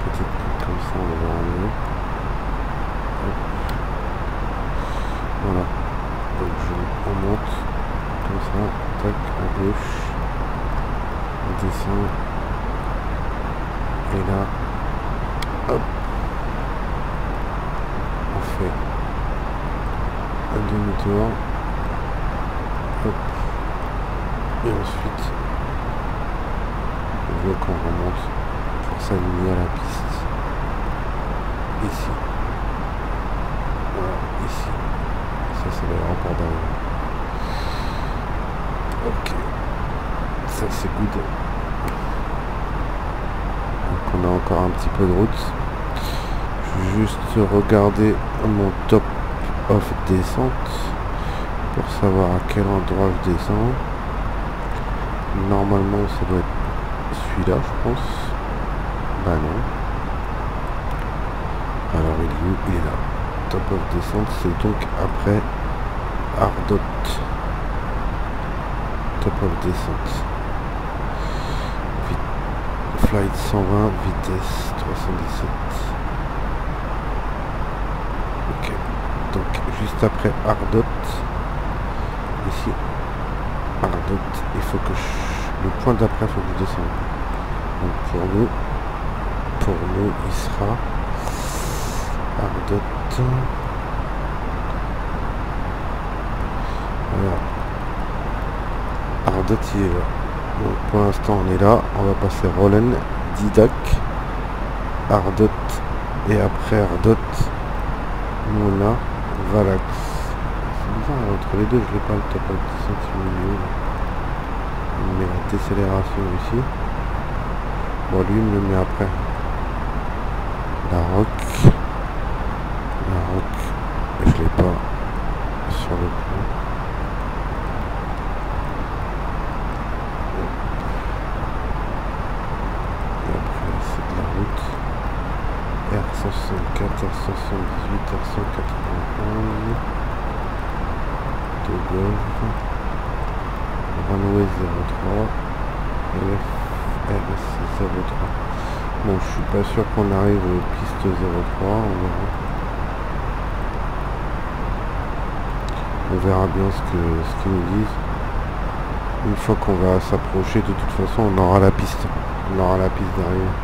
peut-être comme ça on va voir mieux. Hop. Voilà, donc on monte comme ça, tac, à gauche, on descend, et là, hop, on fait un demi-tour, hop, et ensuite, on voit qu'on remonte pour s'aligner à la piste, ici, voilà, ici, ça c'est l'aéroport d'arrivée. Ok, ça c'est good. Donc on a encore un petit peu de route. Je vais juste regarder mon top of descente pour savoir à quel endroit je descends. Normalement ça doit être celui-là, je pense. Bah non. Alors il est où? Il est là. Top of descente, c'est donc après Ardot. Top of descente. Flight 120, vitesse 317. Ok. Donc juste après Ardot. Ici. Ardot. Il faut que le point d'après, il faut que je descende. Donc pour nous, il sera Ardot. Voilà. Ardot, il est là. Donc pour l'instant, on est là. On va passer Rollen, Didac, Ardot et après Ardot, on a Valax. C'est bizarre, entre les deux, je n'ai pas le top of descente. Il met la décélération ici. Bon, lui, il me le met après. La rock, je l'ai pas sur le coup. Et après, c'est de la route. R164, R178, R191. Togolf. Runway 03. RS03. Bon, je suis pas sûr qu'on arrive aux pistes 03, on verra. On verra bien ce qu'ils nous disent. Une fois qu'on va s'approcher, de toute façon, on aura la piste. On aura la piste derrière.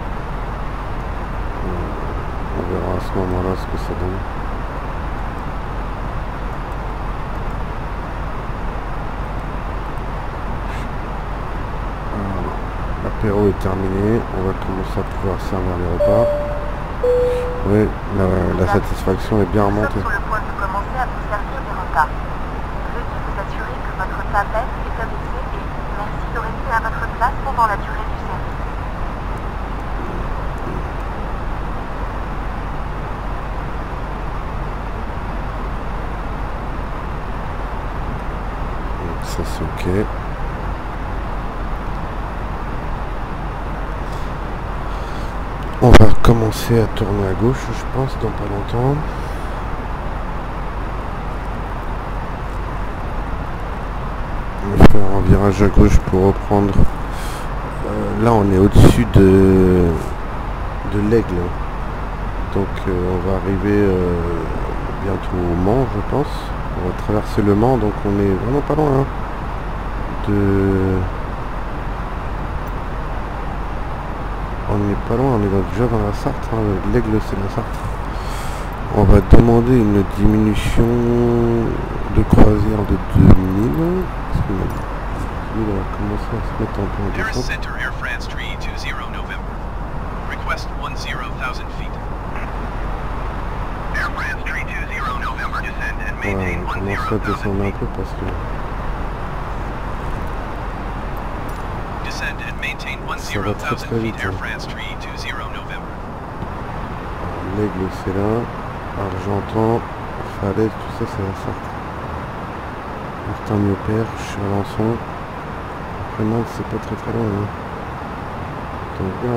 On verra à ce moment-là ce que ça donne. L'apéro est terminé, on va commencer à pouvoir servir les repas. Oui, la satisfaction est bien remontée. Nous sommes sur le point de commencer à vous servir des repas. Veuillez vous assurer que votre tablette est abaissée et merci de rester à votre place pendant la durée du service. Donc ça c'est ok. On va commencer à tourner à gauche, je pense, dans pas longtemps. On va faire un virage à gauche pour reprendre. Là, on est au-dessus de l'Aigle. Donc, on va arriver bientôt au Mans, je pense. On va traverser le Mans, donc on est vraiment pas loin. Hein, on n'est pas loin, on est déjà dans la Sarthe, hein. L'Aigle c'est la Sarthe. On va demander une diminution de croisière de 2000. Parce que il va commencer à se mettre un peu en descente. Voilà, on commence à descendre un peu parce que ça va très très vite. Hein. L'Aigle c'est là, Argentan, Falaise, tout ça c'est la Sarthe. Martin-Miopère, Chalençon. Après Nantes c'est pas très très loin. Hein. Donc là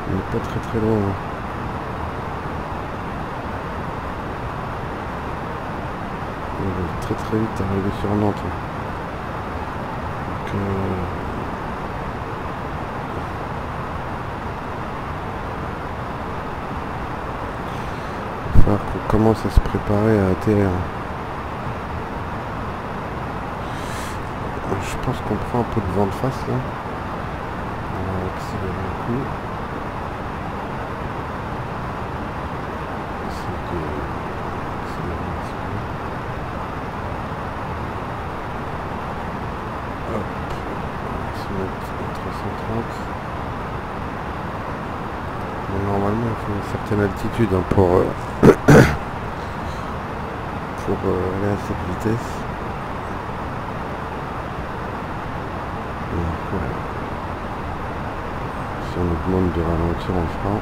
on n'est pas très très loin. Hein. On va très très vite arriver sur Nantes. Hein. Donc il va falloir qu'on commence à se préparer à atterrir. Je pense qu'on prend un peu de vent de face là. On va accélérer un coup. Essayer de accélérer un petit peu. Hop. On va se mettre à 330. Bon, normalement il faut une certaine altitude hein, pour aller à cette vitesse. Donc, ouais. Si on nous demande de ralentir, on le fera.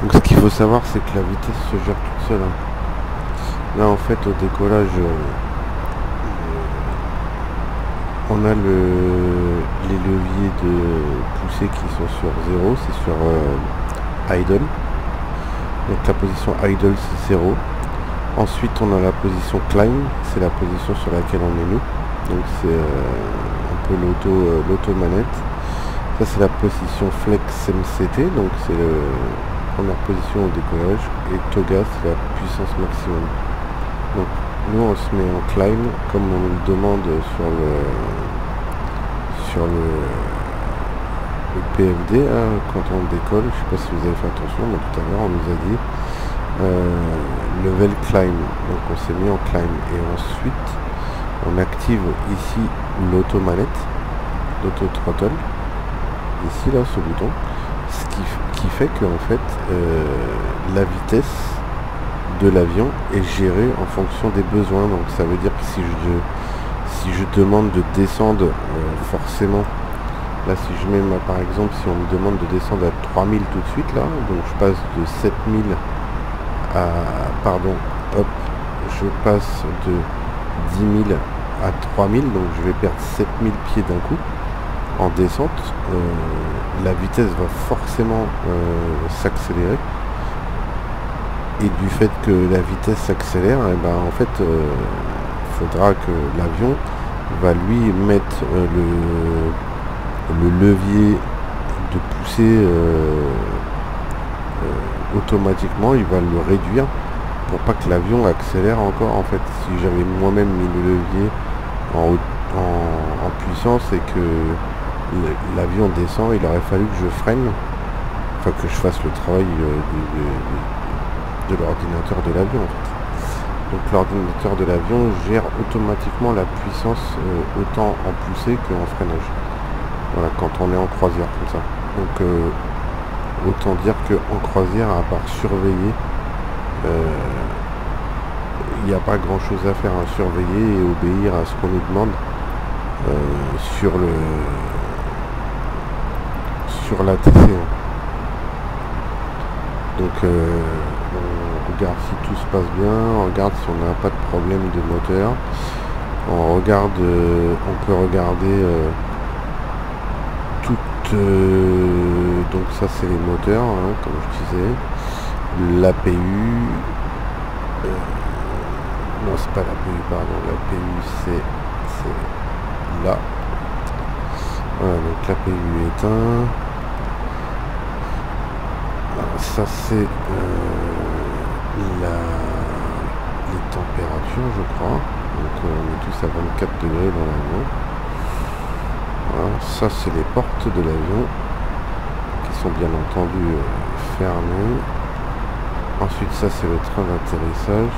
Donc ce qu'il faut savoir, c'est que la vitesse se gère toute seule. Là en fait au décollage, on a les leviers de poussée qui sont sur 0, c'est sur idle. Donc la position idle c'est 0. Ensuite on a la position climb, c'est la position sur laquelle on est nous. Donc c'est un peu l'auto-manette. Ça c'est la position flex MCT, donc c'est la première position au décollage. Et toga c'est la puissance maximum. Donc nous on se met en climb comme on nous le demande sur le PFD quand on décolle. Je sais pas si vous avez fait attention, mais tout à l'heure on nous a dit level climb. Donc on s'est mis en climb et ensuite on active ici l'auto-manette, l'auto-throttle, ici là ce bouton, ce qui fait que en fait la vitesse de l'avion est gérée en fonction des besoins. Donc ça veut dire que si je demande de descendre forcément, là si je mets par exemple, si on me demande de descendre à 3000 tout de suite là, donc je passe de 7000 à, pardon, hop, je passe de 10 000 à 3000, donc je vais perdre 7000 pieds d'un coup en descente. La vitesse va forcément s'accélérer, et du fait que la vitesse s'accélère, et ben en fait faudra que l'avion va lui mettre le levier de poussée automatiquement, il va le réduire pour pas que l'avion accélère encore. En fait, si j'avais moi-même mis le levier en puissance et que l'avion descend, il aurait fallu que je freine, enfin que je fasse le travail de l'ordinateur de l'avion en fait. Donc l'ordinateur de l'avion gère automatiquement la puissance autant en poussée qu'en freinage. Voilà, quand on est en croisière comme ça. Donc autant dire qu'en croisière, à part surveiller, il n'y a pas grand chose à faire, surveiller et obéir à ce qu'on nous demande sur la TC. Donc on regarde si tout se passe bien, on regarde si on n'a pas de problème de moteur, on regarde, on peut regarder donc ça c'est les moteurs, comme je disais, l'APU, non c'est pas l'APU, pardon, l'APU c'est là, voilà, donc l'APU est éteint. Ça c'est les températures je crois, donc on est tous à 24 degrés dans l'avion. Voilà, ça c'est les portes de l'avion qui sont bien entendu fermées. Ensuite ça c'est le train d'atterrissage,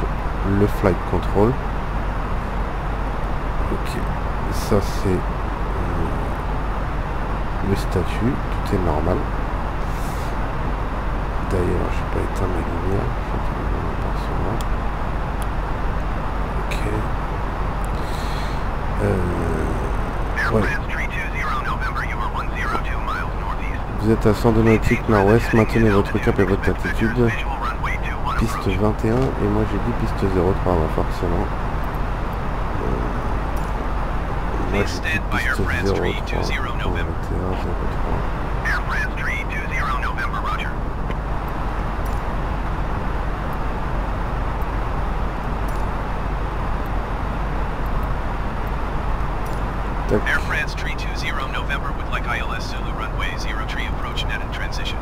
le flight control. Ok, ça c'est le statut, tout est normal. D'ailleurs, je n'ai pas éteint mes lumières, je vais ouais. Vous êtes à 102 nautiques nord-ouest, maintenez votre cap et votre altitude. Piste 21, et moi j'ai dit piste 03, bah forcément. Moi j'ai dit piste 03, 21, 03. Air France 320 November would like ILS Zulu runway 03 approach net and transition.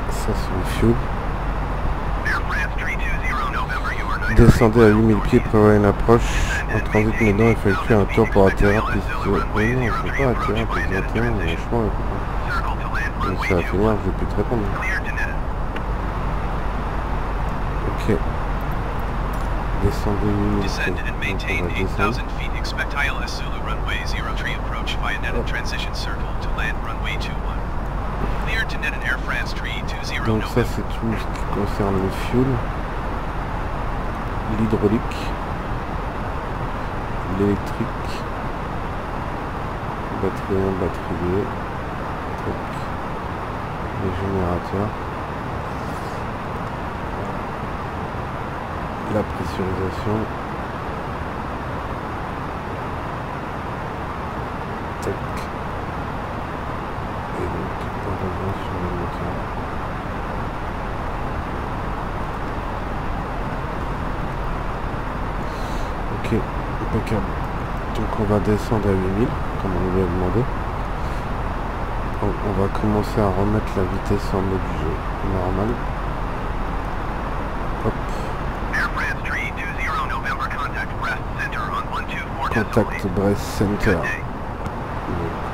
Ça c'est le fuel. Air France 320 November, you are Descendez à 8000 pieds, prévoyez une approche. En transit maintenant, effectuez un tour pour atterrir piste. Oui non, je ne peux pas atterrir piste 21, mais franchement, donc ça va finir, je ne vais plus te répondre. Ok. Descendez 8000 pieds. Donc on va descendre. Expect ILS Zulu runway 03 approach via net and transition circle to land runway 21. Clear to net and Air France 320 Donc ça c'est tout ce qui concerne le fuel, l'hydraulique, l'électrique, batterie 1, batterie 2, les générateurs. la pressurisation. Tac. Et donc on revient sur le moteur. Ok, impeccable. Donc on va descendre à 8000 comme on lui a demandé. On va commencer à remettre la vitesse en mode jeu normal. Hop. Contact Brest Center. Donc,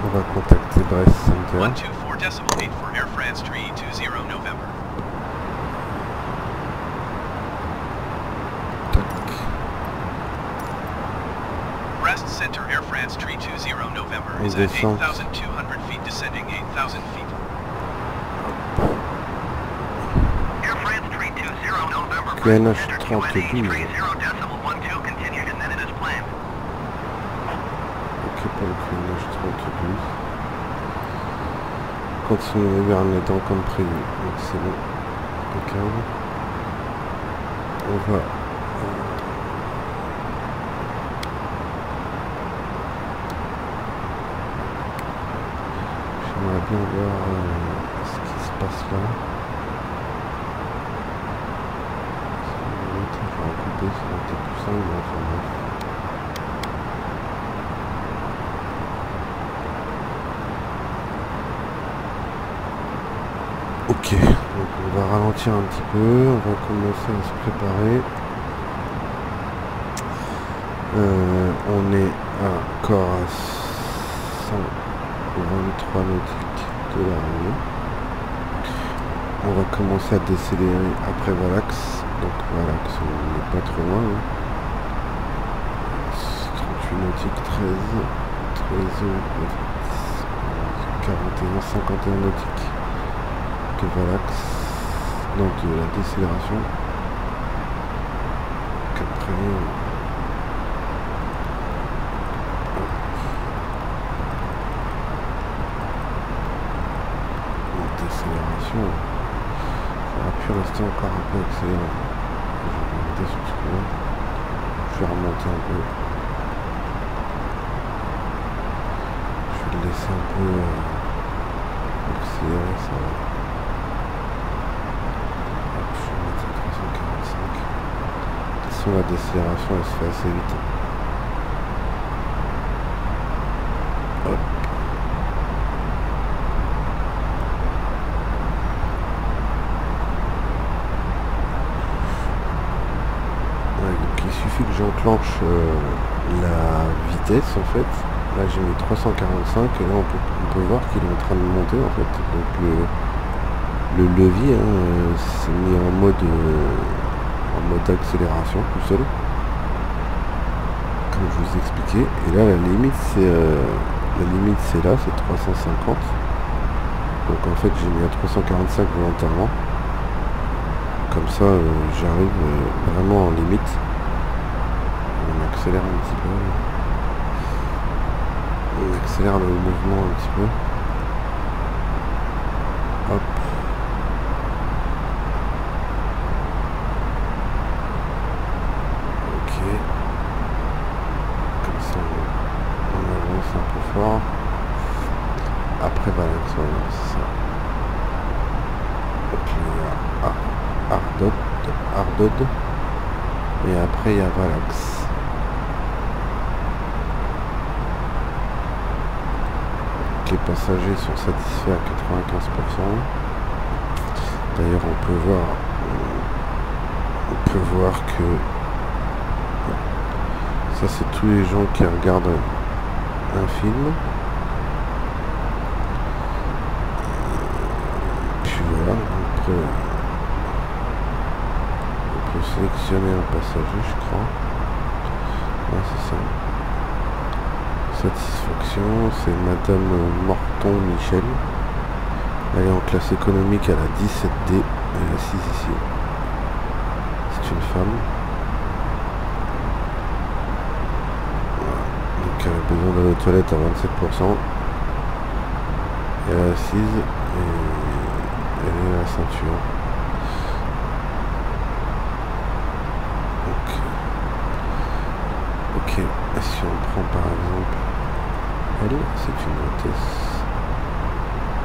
on va contacter Brest Center. 124.8 for Air France 320 November. Brest Center Air France 320 November is at 8,200 feet descending 8,000 feet. Air France 320 November. QNH 32. Pour le QNH 32. Continuez vers les dents comme prévu. Donc c'est bon. Impeccable. On va... J'aimerais bien voir ce qui se passe là. Je vais couper, ça va peut-être plus simple, mais enfin bref. Ok, donc on va ralentir un petit peu, on va commencer à se préparer. On est encore à 123 nautiques de l'arrivée. On va commencer à décélérer après Valax. Donc Valax, on n'est pas trop loin. Hein. 38 nautiques, 13, 41, 51 nautiques. De Valax, donc de la décélération. Après, la décélération, ça aurait pu rester encore un peu accéléré. Je vais remonter sur ce coup-là. Je vais remonter un peu. Je vais le laisser un peu accélérer, ça va. La décélération elle se fait assez vite. Hop. Ouais, donc il suffit que j'enclenche la vitesse en fait. Là j'ai mis 345 et là on peut voir qu'il est en train de monter en fait. Donc le levier s'est mis en mode d'accélération tout seul, comme je vous ai expliqué. Et là la limite c'est là, c'est 350. Donc en fait j'ai mis à 345 volontairement, comme ça j'arrive vraiment en limite. On accélère un petit peu, on accélère le mouvement un petit peu. Hop. Après Valax, voilà, c'est ça. Donc il y a Ardod et après il y a Valax. Donc les passagers sont satisfaits à 95%. D'ailleurs on peut voir que ça c'est tous les gens qui regardent un film. On peut sélectionner un passager, je crois. Ouais, c'est ça. Satisfaction, c'est Madame Morton Michel. Elle est en classe économique à la 17D. Elle est assise ici. C'est une femme. Voilà. Donc elle a besoin d'aller aux toilettes à 27%. Elle est assise et elle est à la ceinture. Ok, si on prend par exemple elle, c'est une hôtesse.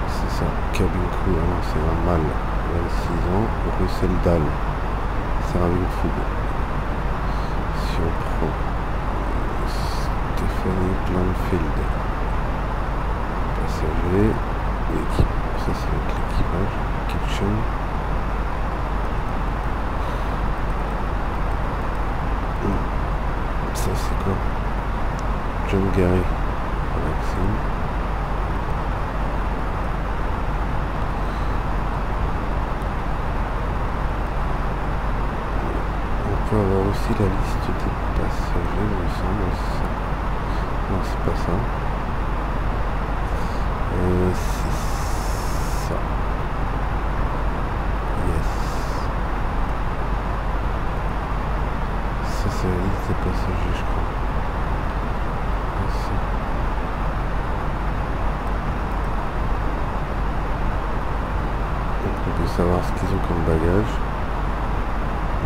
C'est ça, cabine crew, hein, c'est un mâle, 26 ans, Russell Dahl, serving food. Si on prend Stephanie Planfield, passager, l'équipe, ça c'est avec l'équipage, kitchen. Ça c'est quoi? John Gary, vaccine. On peut avoir aussi la liste des passagers, il me semble. Non, c'est pas ça. C'est ça. Yes. Ça c'est la liste des passagers, je crois. Ici. Donc on peut savoir ce qu'ils ont comme bagage.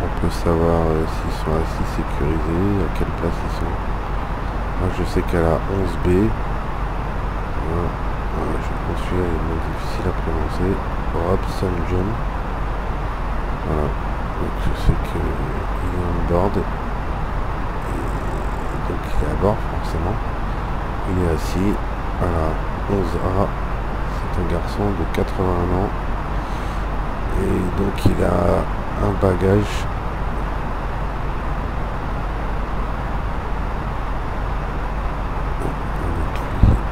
On peut savoir s'ils sont assis sécurisés, à quelle place ils sont. Moi je sais qu'à la 11B, voilà, je pense que celui-là est moins difficile à prononcer. Robson John. Voilà. Donc je sais qu'il est on board. Donc il est à bord forcément. Il est assis à la 11A. C'est un garçon de 81 ans. Et donc il a un bagage.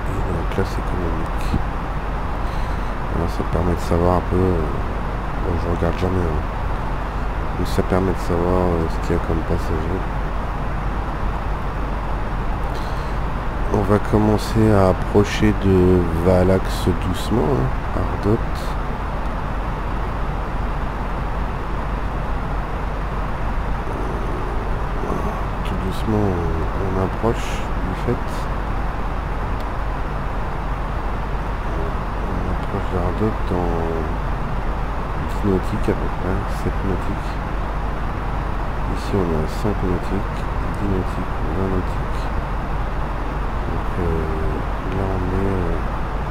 Il est en classe économique. Alors ça permet de savoir un peu. Bon, je regarde jamais. Hein. Mais ça permet de savoir ce qu'il y a comme passager. On va commencer à approcher de Valax doucement, hein, Ardot. Tout doucement, on approche du fait. On approche d'Ardot dans 10 nautiques à peu près, 7 nautiques. Ici on est à 5 nautiques, 10 nautiques, 20 nautiques. Là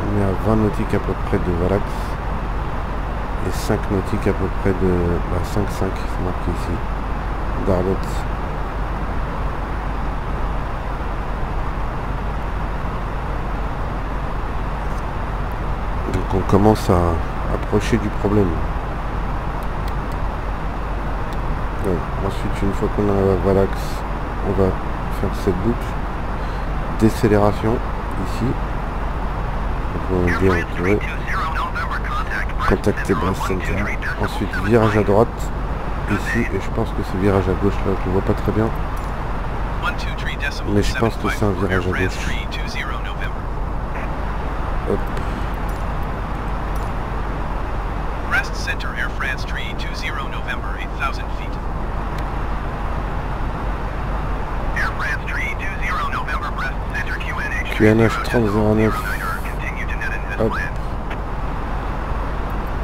on est à 20 nautiques à peu près de Valax et 5 nautiques à peu près de 5-5, c'est marqué ici, d'Ardot. Donc on commence à approcher du problème. Ouais. Ensuite une fois qu'on arrive à Valax, on va faire cette boucle. Décélération ici, on va dire contacter Brass Center, ensuite virage à droite ici, et je pense que c'est virage à gauche là, je le vois pas très bien, mais je pense que c'est un virage à gauche. Hop. Brest Center Air France 320 November 8000 feet. QNH 3009. Hop.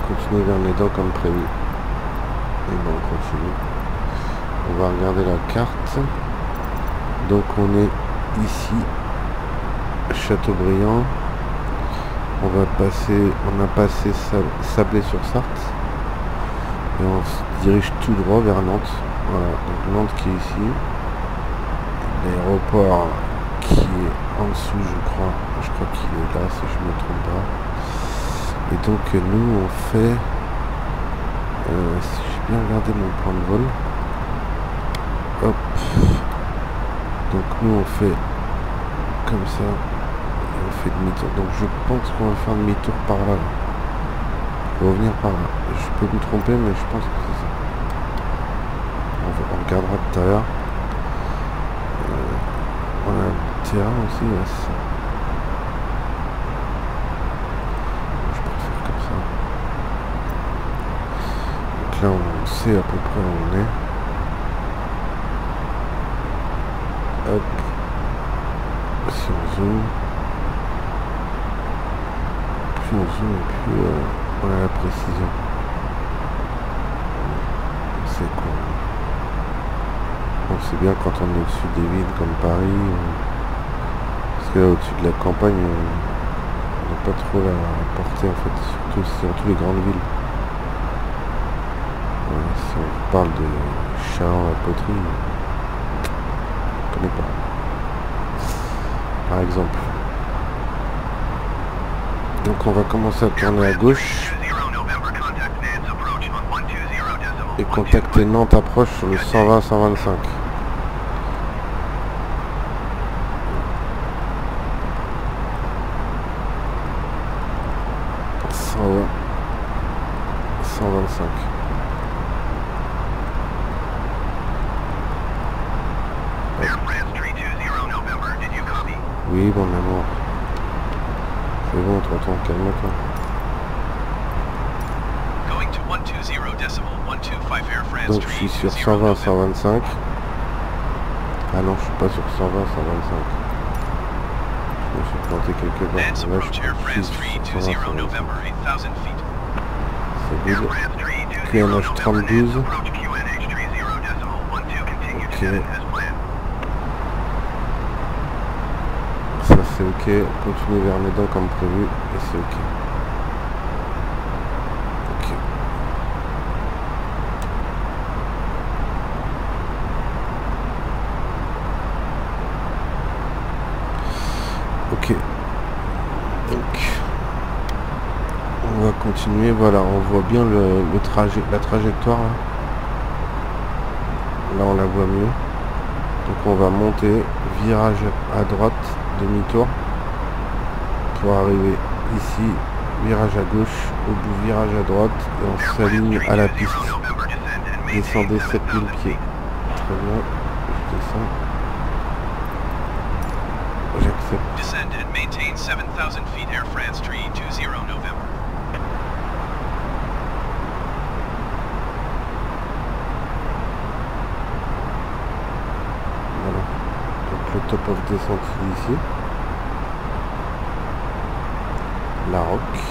Continuez vers les dents comme prévu. Et bon, on continue. On va regarder la carte. Donc on est ici, Châteaubriand. On va passer, on a passé Sablé-sur-Sarthe. Et on se dirige tout droit vers Nantes. Voilà, donc Nantes qui est ici. L'aéroport qui est en dessous, je crois qu'il est là si je me trompe pas. Et donc nous on fait si j'ai bien regardé mon plan de vol, hop, donc nous on fait comme ça et on fait demi-tour. Donc je pense qu'on va faire demi-tour par là, on va revenir par là. Je peux me tromper mais je pense que c'est ça. On regardera tout à l'heure. On a le terrain aussi, ouais, c'est ça. Je préfère comme ça. Donc là on sait à peu près où on est. Hop. Si on zoome. Plus on zoome et plus on a la précision. C'est quoi? On c'est bien quand on est au-dessus des villes comme Paris, parce que là au-dessus de la campagne, on n'a pas trop la portée en fait, surtout les grandes villes. Si on parle de Chahorn, la poterie, on ne connaît pas. Par exemple. Donc on va commencer à tourner à gauche et contacter Nantes approche sur le 120-125. 125. Oui, bon amour. C'est bon, tonton, calme-toi. Donc je suis sur 120-125. Ah non, je suis pas sur 120-125. Je me suis planté quelque part. Là, je suis sur 120-125. C'est good. QNH 32. Ok. Ça c'est ok. Continue vers Medan comme prévu. Et c'est ok. Ok. Ok. Donc. On va continuer, voilà, on voit bien le trajet, la trajectoire là. Là on la voit mieux. Donc on va monter, virage à droite, demi-tour, pour arriver ici, virage à gauche, au bout virage à droite, et on s'aligne à la piste. Descendez 7000 pieds. Très bien, je descends. J'accepte. Descend and maintain 7,000 feet Air France 320 November. Voilà. Donc le top of descente ici. La Roque.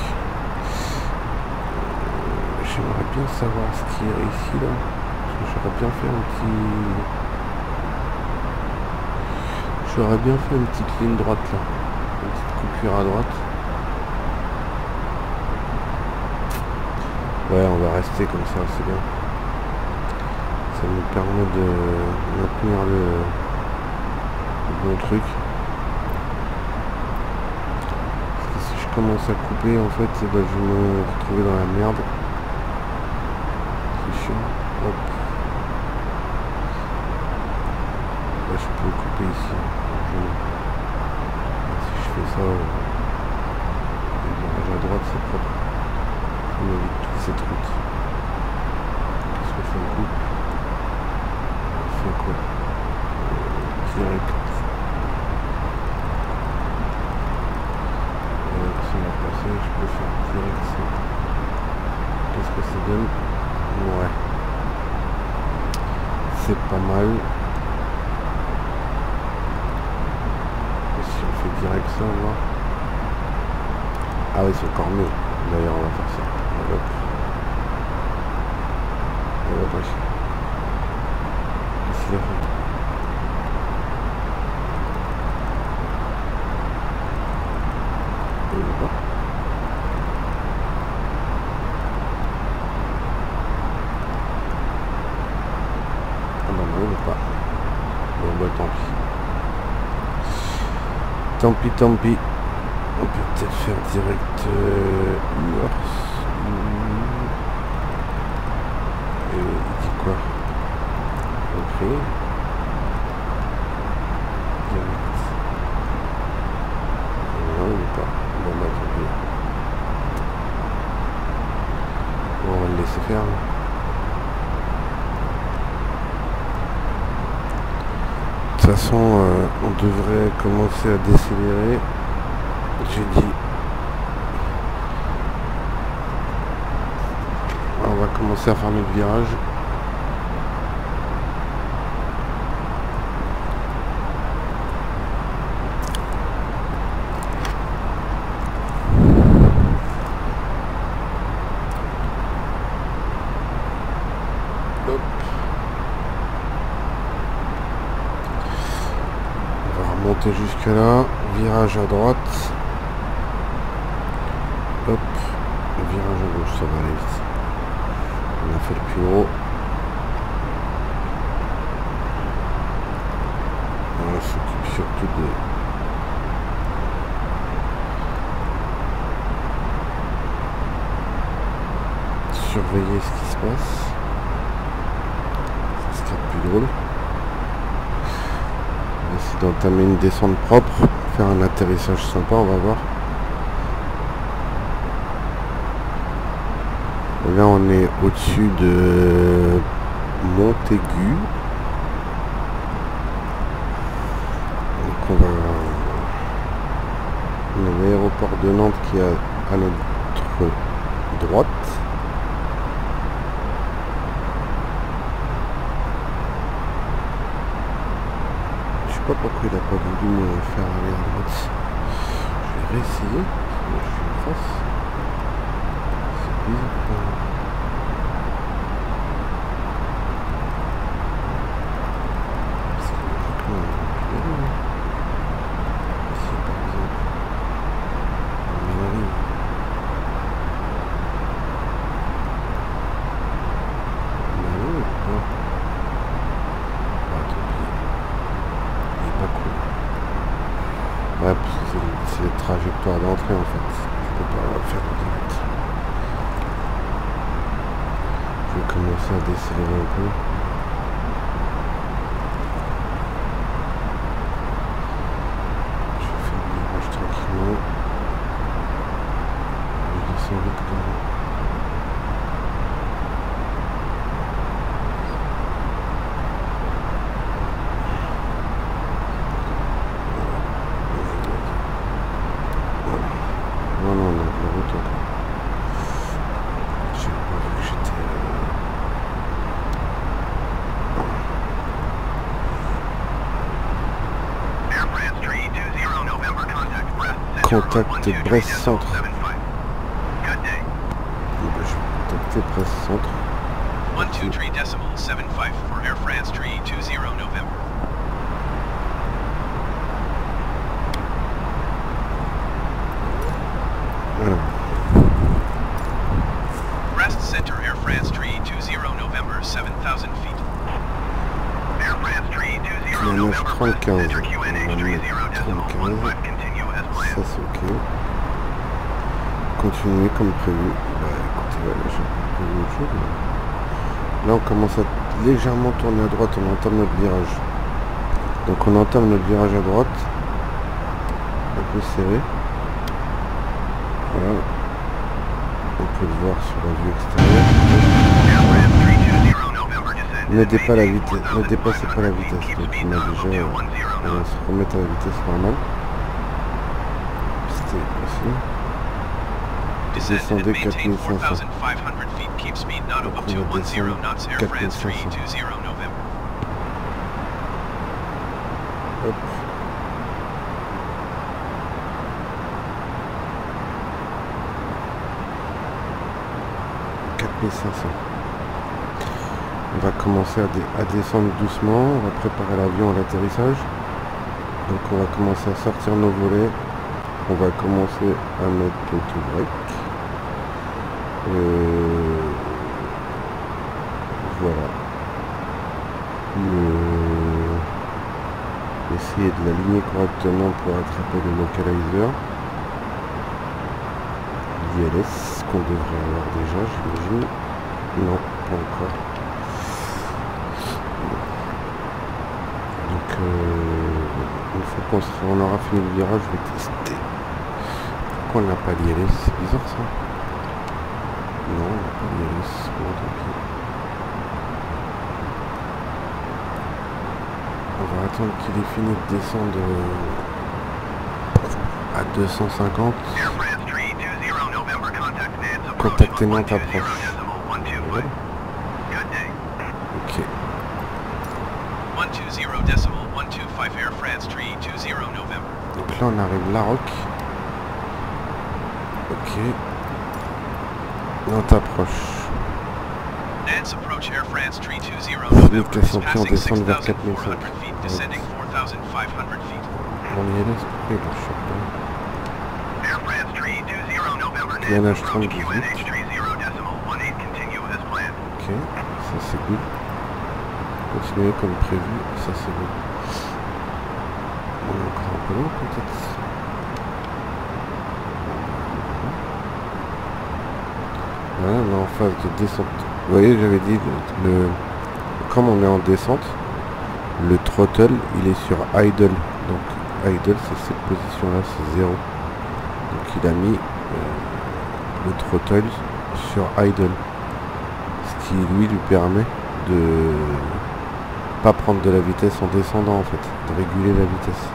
J'aimerais bien savoir ce qu'il y a ici là. Parce que j'aurais bien fait un petit... J'aurais bien fait une petite ligne droite là. Une petite coupure à droite. Ouais, on va rester comme ça, c'est bien. Ça nous permet de maintenir le bon truc. Parce que si je commence à couper, en fait, bah, je vais me retrouver dans la merde. C'est chiant. Hop. Là, je peux couper ici. Si je fais ça, à droite, c'est propre. On évite toute cette route. Qu'est-ce que ça me coupe? C'est quoi? Direct. Si on va passer, je peux faire direct ça. Qu'est-ce que ça donne? Ouais. C'est pas mal. Et si on fait direct ça, on va. Ah oui, c'est encore mieux. D'ailleurs, on va faire ça. Hop. On va passer. Ici, la fin. Et là-bas. Ah bah non, il n'est pas. Bon bah tant pis. Tant pis, tant pis. On peut peut-être faire direct Urs. Et il dit quoi? Ok. Direct. Non, il n'est pas. Bon bah tant pis. Bon, on va le laisser faire. De toute façon, on devrait commencer à décélérer. J'ai dit, on va commencer à fermer le virage. Hop. remonter jusque là, virage à droite. Hop, virage à gauche, ça va aller vite. On a fait le plus haut. On s'occupe surtout de... surveiller ce qui se passe. C'est ce qui est le plus drôle. On va essayer d'entamer une descente propre, faire un atterrissage sympa, on va voir. Là on est au-dessus de Montaigu. Donc on a l'aéroport de Nantes qui est à notre droite. Je sais pas pourquoi il a pas voulu me faire aller à droite. Je vais réessayer. Je suis en face. C'est bizarre. Ouais, parce que c'est les trajectoires d'entrée en fait. Je peux pas le faire en direct. Je vais commencer à décélérer un peu. Je vais faire le virage tranquillement. Je descends vite quand même. Contact Brest Centre. Je vais contacter Brest Centre. 123.75 for Air France 320 November. Voilà. Brest Center Air France 320 November 7000 feet. Air France 320 November. 9,35. Enter QNH 30.15. Ça c'est ok. Continuer comme prévu. Bah écoutez, voilà, j'ai prévu autre chose. Mais... là on commence à légèrement tourner à droite, on entame notre virage. Donc on entame notre virage à droite. Un peu serré. Voilà. On peut le voir sur la vue extérieure. Ne dépassez pas la vitesse. Ne dépassez pas la vitesse. Donc on a déjà... on va se remettre à la vitesse normale. Descendez 4500. Donc on va descendre 4500. Hop. On va commencer à descendre doucement, on va préparer l'avion à l'atterrissage. Donc on va commencer à sortir nos volets. On va commencer à mettre l'auto-break. Voilà. Essayer de l'aligner correctement pour attraper le localizer. L'ILS qu'on devrait avoir déjà, j'imagine. Non, pas encore. Donc, une fois qu'on aura fini le virage, je vais tester. Pourquoi on n'a pas l'ILS? C'est bizarre ça. Non, on n'a pas l'ILS. Bon, tant pis. On va attendre qu'il ait fini de descendre à 250. Contactez Nantes approche. Ouais. Ok. Donc là on arrive Larocque. Ok. Nantes approche. Philippe Cassampier, on descend vers 4500. Bon, ILS, pourquoi il marche pas? PNH 3018. Ok, ça c'est good. Continuer comme prévu, ça c'est good. On est encore un peu long peut-être. Voilà, on est en phase de descente. Vous voyez, j'avais dit, comme on est en descente, le throttle il est sur idle. Donc idle c'est cette position là, c'est 0. Donc il a mis le throttle sur idle. Ce qui lui permet de pas prendre de la vitesse en descendant en fait, de réguler la vitesse.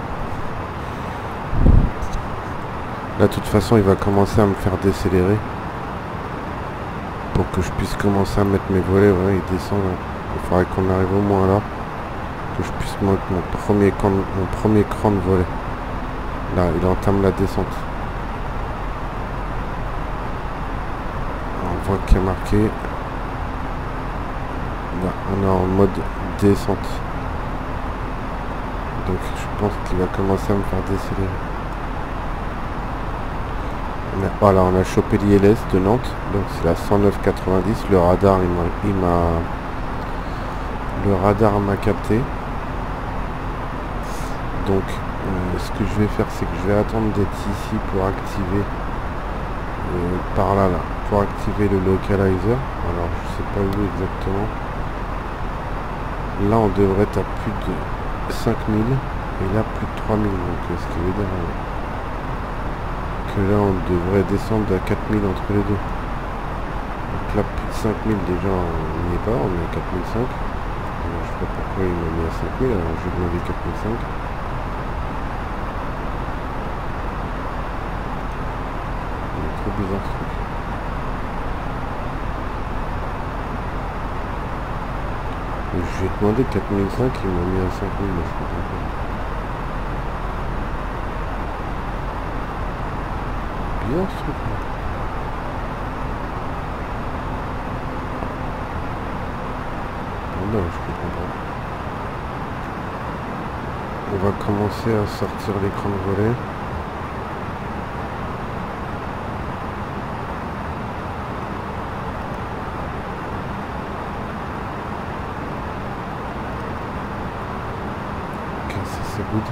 Là de toute façon il va commencer à me faire décélérer. Pour que je puisse commencer à mettre mes volets, ouais, il descend là. Il faudrait qu'on arrive au moins là. Que je puisse mettre mon premier cran de volet. Là, il entame la descente. On voit qu'il y a marqué. Là, on est en mode descente. Donc je pense qu'il va commencer à me faire décélérer. Voilà, on a chopé l'ILS de Nantes, donc c'est la 109,90. Le radar m'a capté. Donc ce que je vais faire, c'est que je vais attendre d'être ici pour activer par là, pour activer le localizer. Alors je sais pas où exactement. Là on devrait être à plus de 5000 et là plus de 3000, donc ce qui veut dire que là on devrait descendre à 4000 entre les deux. Donc là plus de 5000 déjà on n'y est pas, on est à 4005. Alors, je sais pas pourquoi il m'a mis à 5000, alors je vais demander 4005. Il est trop bizarre ce truc. Je vais demander 4005, il m'a mis à 5000, mais je comprends pas. Bizarre ce truc là. Non, je comprends pas. On va commencer à sortir l'écran de volet. Ok, ça c'est good.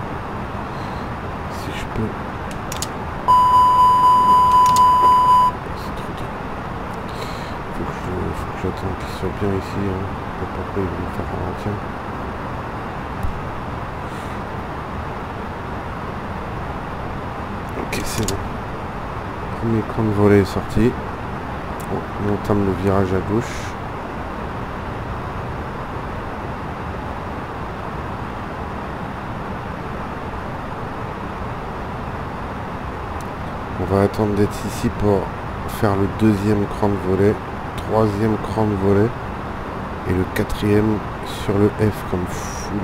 Si je peux... C'est trop dur. Faut que j'attende qu'il soit bien ici. Hein. Pourquoi il va me faire ralentir. Ok, c'est bon. Premier écran de volet est sorti. Bon, on entame le virage à gauche. On va attendre d'être ici pour faire le deuxième cran de volet, troisième cran de volet et le quatrième sur le F comme full.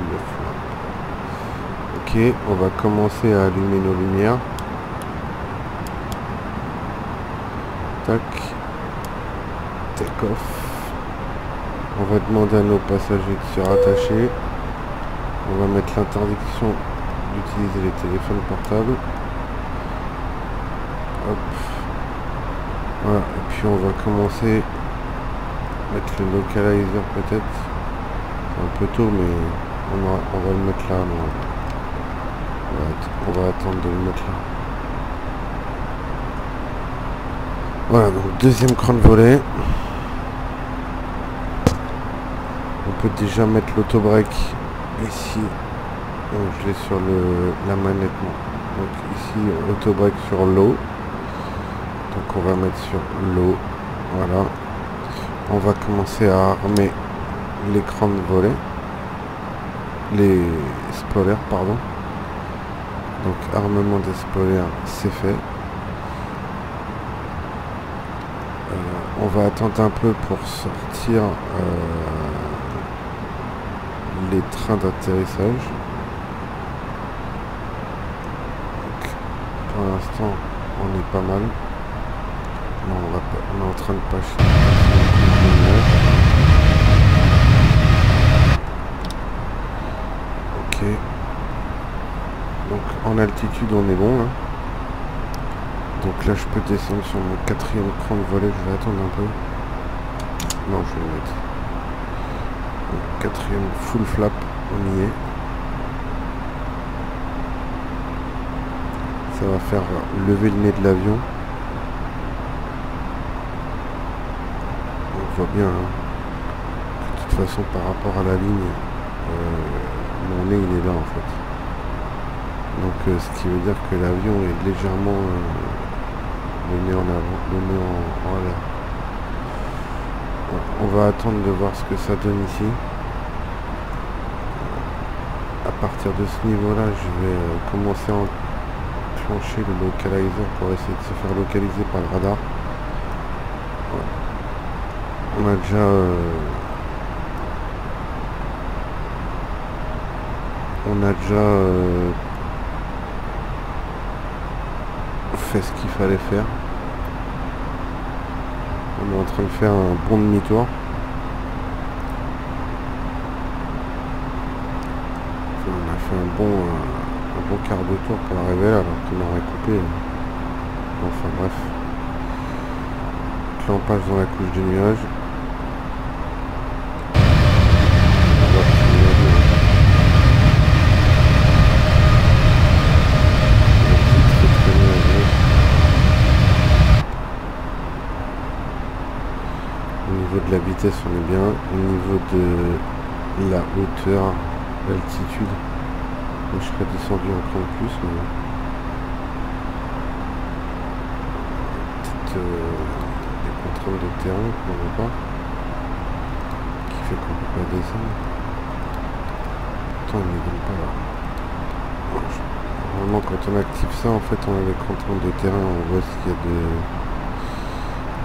Ok, on va commencer à allumer nos lumières. Tac. Take off. On va demander à nos passagers de se rattacher. On va mettre l'interdiction d'utiliser les téléphones portables. Hop. Voilà, et puis on va commencer à mettre le localizer peut-être. C'est un peu tôt, mais on va le mettre là. On va attendre de le mettre là. Voilà, donc deuxième cran de volet. On peut déjà mettre l'autobreak ici. Donc je l'ai sur la manette. Donc ici, l'autobreak sur low. Donc on va mettre sur low. Voilà. On va commencer à armer l'écran de volet. Les spoilers, pardon. Donc armement des spoilers, c'est fait. On va attendre un peu pour sortir les trains d'atterrissage. Pour l'instant, on est pas mal. Non, on est en train de pas chier. Ok. Donc en altitude on est bon là. Donc là je peux descendre sur mon 4e cran de volet, je vais attendre un peu. Non, je vais le mettre. Donc, 4e full flap, on y est. Ça va faire lever le nez de l'avion. On voit bien hein, de toute façon par rapport à la ligne, mon nez il est là en fait. Donc ce qui veut dire que l'avion est légèrement le nez en avant, le nez en l'air. On va attendre de voir ce que ça donne ici. À partir de ce niveau là je vais commencer à enclencher le localizer pour essayer de se faire localiser par le radar. Ouais. On a déjà fait ce qu'il fallait faire. On est en train de faire un bon demi-tour. On a fait un bon quart de tour pour arriver là, alors qu'on aurait coupé. Enfin bref. Donc là on passe dans la couche de nuages. De la vitesse on est bien, au niveau de la hauteur, l'altitude, je serais descendu un peu plus, mais peut-être des contraintes de terrain qu'on ne voit pas, qui fait qu'on ne peut pas descendre. Pourtant on ne donne pas là. Vraiment quand on active ça en fait on a des contraintes de terrain, on voit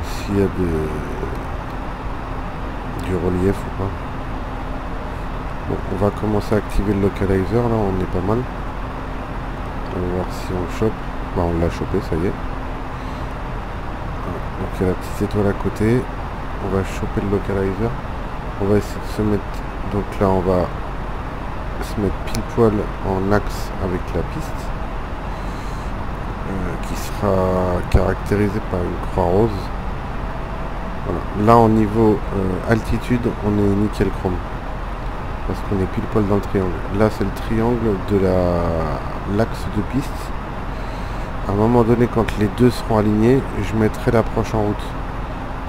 s'il y a du relief ou pas. Bon, on va commencer à activer le localizer, là on est pas mal. On va voir si on le chope. Bah on l'a chopé, ça y est. Voilà. Donc il y a la petite étoile à côté. On va choper le localizer. On va essayer de se mettre... Donc là on va se mettre pile poil en axe avec la piste. Qui sera caractérisée par une croix rose. Voilà. Là en niveau altitude on est nickel chrome parce qu'on est pile poil dans le triangle. Là c'est le triangle de l'axe de piste. À un moment donné quand les deux seront alignés je mettrai l'approche en route,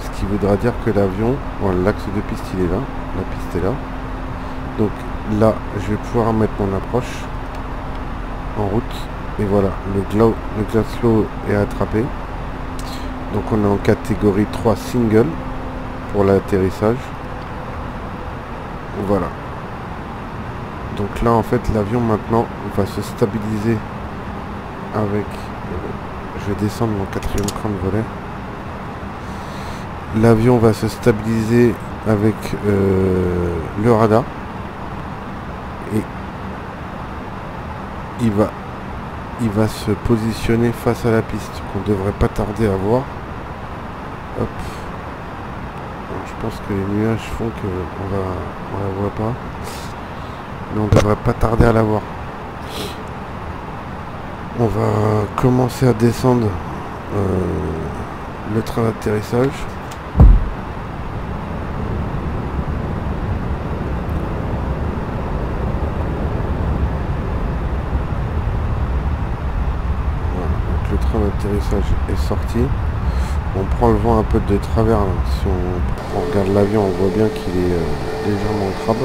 ce qui voudra dire que l'avion, voilà, l'axe de piste il est là, la piste est là, donc là je vais pouvoir mettre mon approche en route et voilà, le Glasslow est attrapé. Donc on est en catégorie 3 single pour l'atterrissage. Voilà. Donc là en fait l'avion maintenant va se stabiliser avec... je vais descendre mon 4e cran de volet. L'avion va se stabiliser avec le radar. Et il va se positionner face à la piste qu'on devrait pas tarder à voir. Hop. Alors, je pense que les nuages font que on la voit pas. Mais on devrait pas tarder à la voir. On va commencer à descendre le train d'atterrissage. Voilà, donc le train d'atterrissage est sorti. On prend le vent un peu de travers, là. Si on regarde l'avion, on voit bien qu'il est légèrement en crabe.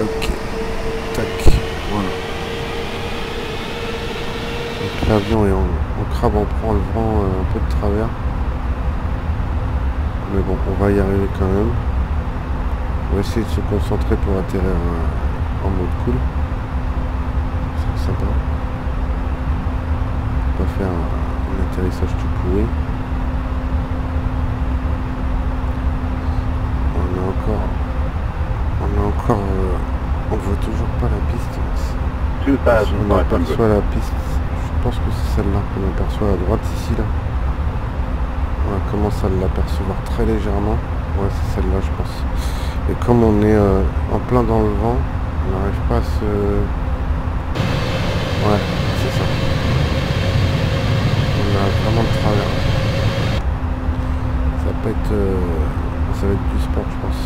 Ok, tac, voilà. Donc l'avion est en crabe, on prend le vent un peu de travers. Mais bon, on va y arriver quand même. On va essayer de se concentrer pour atterrir en mode cool. C'est sympa. On va faire un atterrissage tout pourri. On voit toujours pas la piste. On aperçoit la piste. Je pense que c'est celle-là qu'on aperçoit à droite ici là. On commence à l'apercevoir très légèrement. Ouais, c'est celle-là je pense. Et comme on est en plein dans le vent, on n'arrive pas à se... Ouais, c'est ça. On a vraiment de travers. Ça va pas être... ça va être du sport, je pense.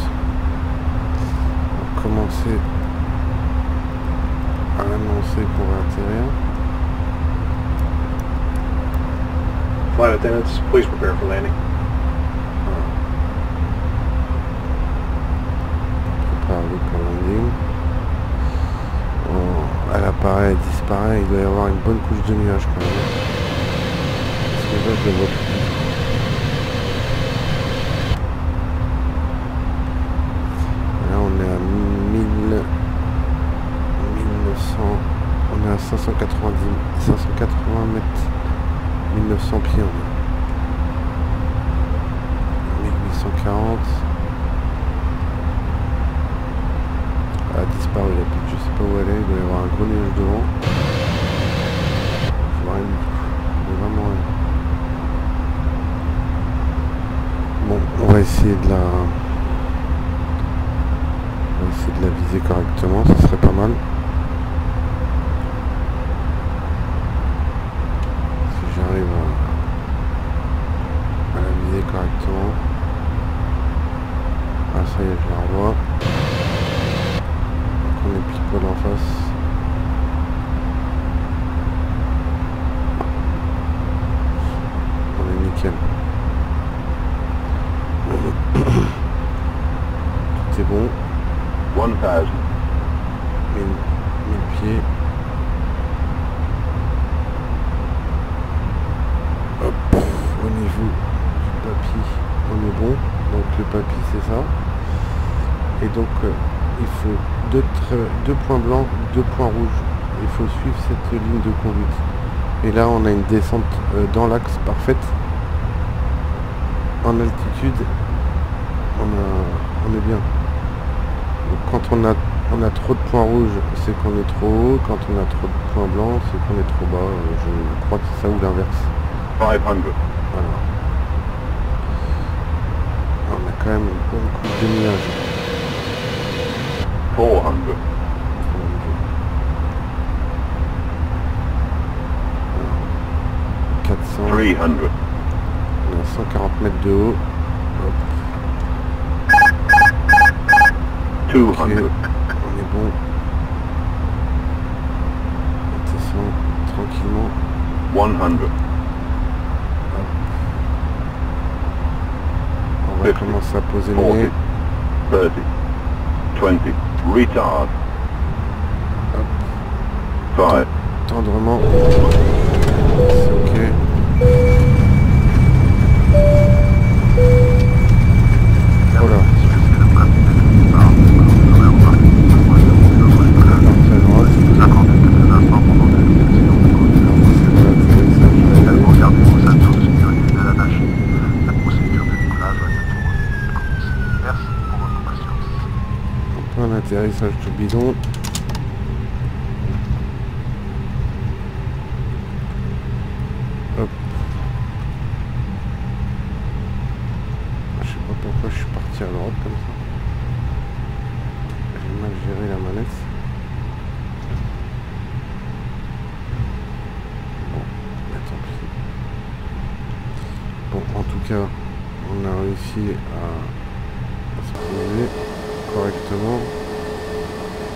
On va commencer à l'annoncer pour atterrir. Flight attendants, please prepare for landing. Préparez-vous pour landing. Bon, elle apparaît, elle disparaît, il doit y avoir une bonne couche de nuages quand même. Parce que là, je le vois plus. Là, on est à 1900, on est à 580 mètres. 1900 pieds, on est. 1840. Elle a disparu la petite, je sais pas où elle est, il doit y avoir un gros nuage devant. Je vois rien du tout. Il est vraiment rien. Bon, on va essayer de la viser correctement, ça serait pas mal. J'arrive à la viser correctement. Ah ça y est, je la revois. Donc on est pile poil en face. On est nickel. Tout est bon. 1000. 1000 pieds. Au niveau du papy, on est bon. Donc le papy, c'est ça. Et donc il faut deux points blancs, 2 points rouges. Il faut suivre cette ligne de conduite. Et là, on a une descente dans l'axe parfaite. En altitude, on est bien. Donc quand on a trop de points rouges, c'est qu'on est trop haut. Quand on a trop de points blancs, c'est qu'on est trop bas. Je crois que c'est ça ou l'inverse. 500. Voilà. On a quand même une bonne couche de nuages. 400. 400. 300. On est à 140 mètres de haut. Hop. 200. Ok, on est bon. On descend tranquillement. 100. On va commencer à poser le 40. nez. 30. 20. Retard. 5. Tendrement. C'est ok. Voilà. Regardez vos ceintures de sécurité bien attachées. La procédure de décollage va bientôt commencer. Merci pour votre patience. Un atterrissage tout bidon. Hop. Je sais pas pourquoi je suis parti à droite comme ça. J'ai mal géré la manette. Bon, mais tant pis. Bon, en tout cas, on a réussi à se poser correctement.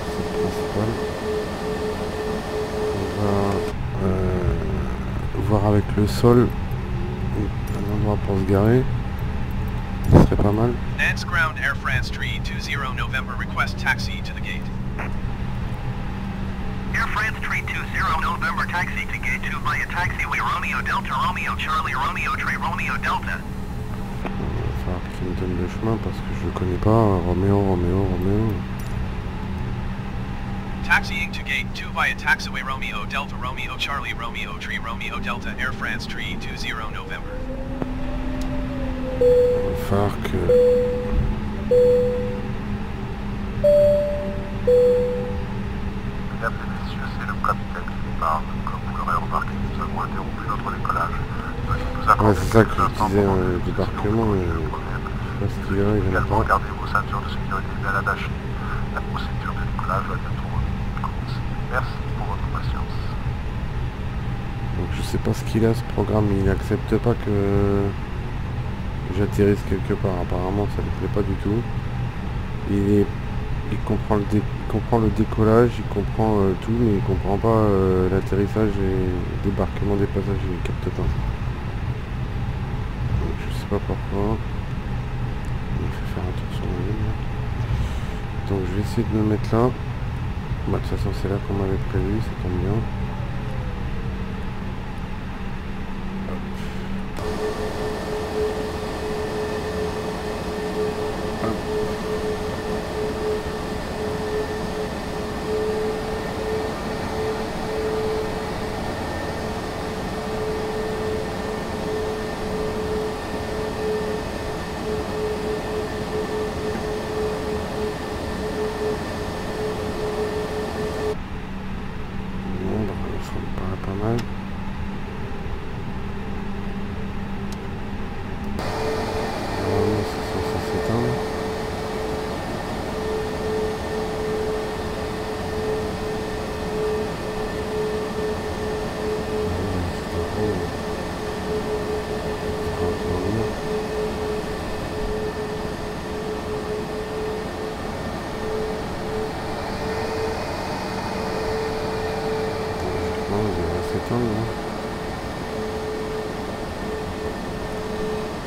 C'est le principal. On va voir avec le sol un endroit pour se garer. Ce serait pas mal. Nance Ground Air France 320 November request taxi to the gate. Air France 320 November taxi to gate 2 via taxiway Romeo Delta Romeo Charlie Romeo Tree Romeo Delta. Il va falloir qu'il me donne le chemin parce que je le connais pas. Roméo. Taxiing to gate 2 via taxiway Romeo Delta Romeo Charlie Romeo Tree Romeo Delta Air France 320 November. Il va falloir que... Mesdames et messieurs, c'est le capitaine qui vous parle. Comme vous l'aurez remarqué, nous avons interrompu notre décollage. Veuillez nous Ouais, accorder c'est ça que quelques je instants disais, pour le notre débarquement, discussion. mais je sais pas si tu verras, il y en a Également, pas. gardez vos ceintures de sécurité bien attachées. La procédure de décollage va bientôt commencer. Merci pour votre patience. Donc je sais pas ce qu'il a ce programme, il n'accepte pas que j'atterrisse quelque part. Apparemment ça lui plaît pas du tout. Il comprend le décollage, il comprend tout, mais il comprend pas l'atterrissage et le débarquement des passagers, il capte pas. Donc je sais pas pourquoi. Il me fait faire un tour sur la ligne. Donc je vais essayer de me mettre là. Bah, de toute façon c'est là qu'on m'avait prévu, ça tombe bien.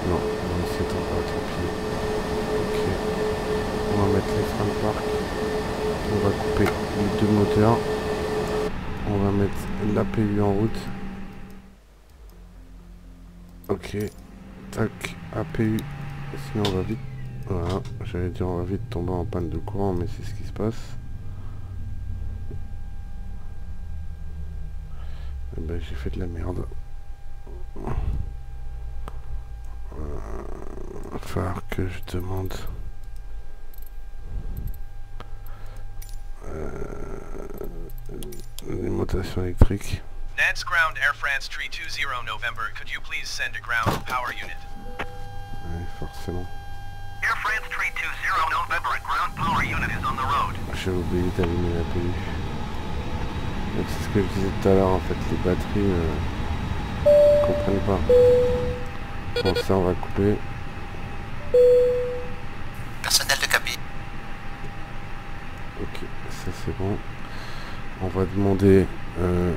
Non, on s'étend pas, tant pis. Ok. On va mettre les freins de parc. On va couper les deux moteurs. On va mettre l'APU en route. Ok. Tac, APU. Sinon on va vite. Voilà, j'allais dire on va vite tomber en panne de courant, mais c'est ce qui se passe. Eh ben, j'ai fait de la merde. Il va falloir que je demande les mutations électriques. Nance Ground Air France 320 November, could you please send a ground power unit? Ouais, forcément. Air France 320 November, a ground power unit is on the road. J'ai oublié d'allumer la PU. Donc c'est ce que je disais tout à l'heure, en fait, les batteries comprennent pas. Bon, ça on va couper. Personnel de cabine. Ok, ça c'est bon. On va demander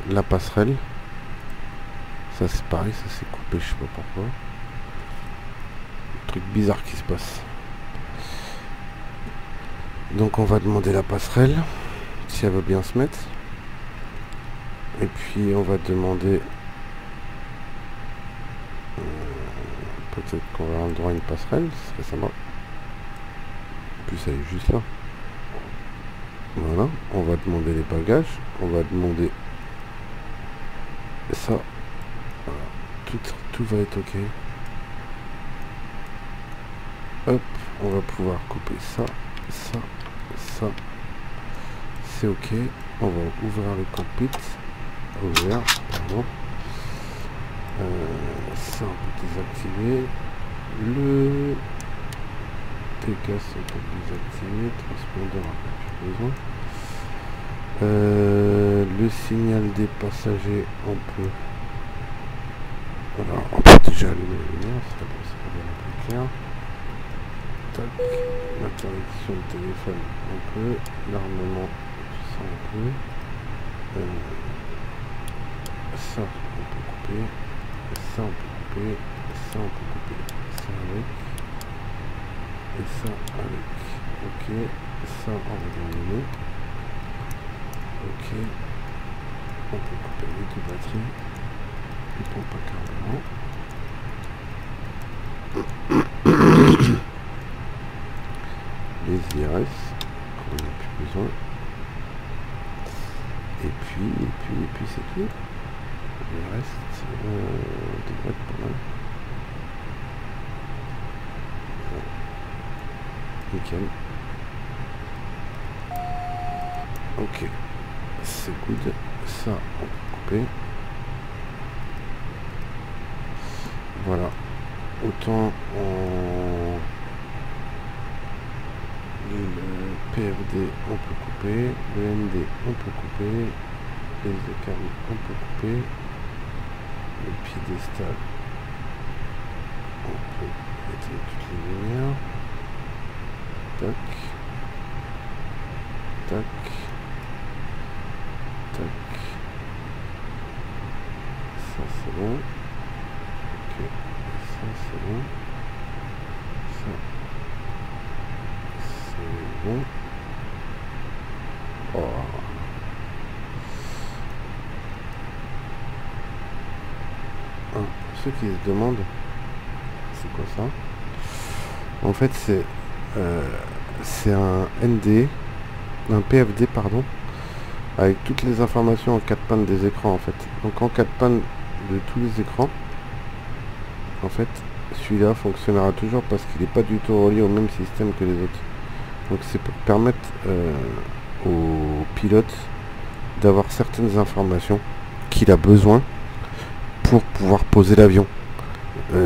la passerelle. Ça c'est pareil, ça c'est coupé, je sais pas pourquoi. Un truc bizarre qui se passe. Donc on va demander la passerelle, si elle veut bien se mettre. Et puis on va demander... peut-être qu'on va avoir le droit à une passerelle, ce serait sympa. En plus elle est juste là. Voilà, on va demander les bagages, on va demander ça. Voilà. Tout va être ok. Hop, on va pouvoir couper ça, ça, ça. C'est ok. On va ouvrir le cockpit. Ouvert, pardon. Ça on peut désactiver. Le Pégase on peut désactiver. Transpondeur on n'a plus besoin. Le signal des passagers on peut. Voilà, on peut déjà allumer la lumière, ça va bien plus clair. Tac, l'interdiction de téléphone on peut. L'armement ça on peut. Ça on peut couper. Ça on peut couper, ça on peut couper, ça avec, et ça avec, ok, ça on va l'allumer, ok, on peut couper les deux batteries, les pompes à carburant, les IRS, qu'on n'a plus besoin, et puis c'est tout. Le reste devrait être pas mal. Nickel. Ok. C'est good. Ça, on peut couper. Voilà. Autant en... le PFD, on peut couper. Le ND, on peut couper. Les écarts, on peut couper. le piédestal. On peut éteindre toutes les lumières. Tac. Tac. Tac. Ça c'est bon. Ok. Ça c'est bon. Ça c'est bon. Oh. Ah, pour ceux qui se demandent c'est quoi ça, en fait c'est un ND, un PFD pardon, avec toutes les informations en 4 pannes des écrans en fait. Donc en 4 pannes de tous les écrans, en fait celui-là fonctionnera toujours parce qu'il n'est pas du tout relié au même système que les autres. Donc c'est pour permettre au pilote d'avoir certaines informations qu'il a besoin pour pouvoir poser l'avion.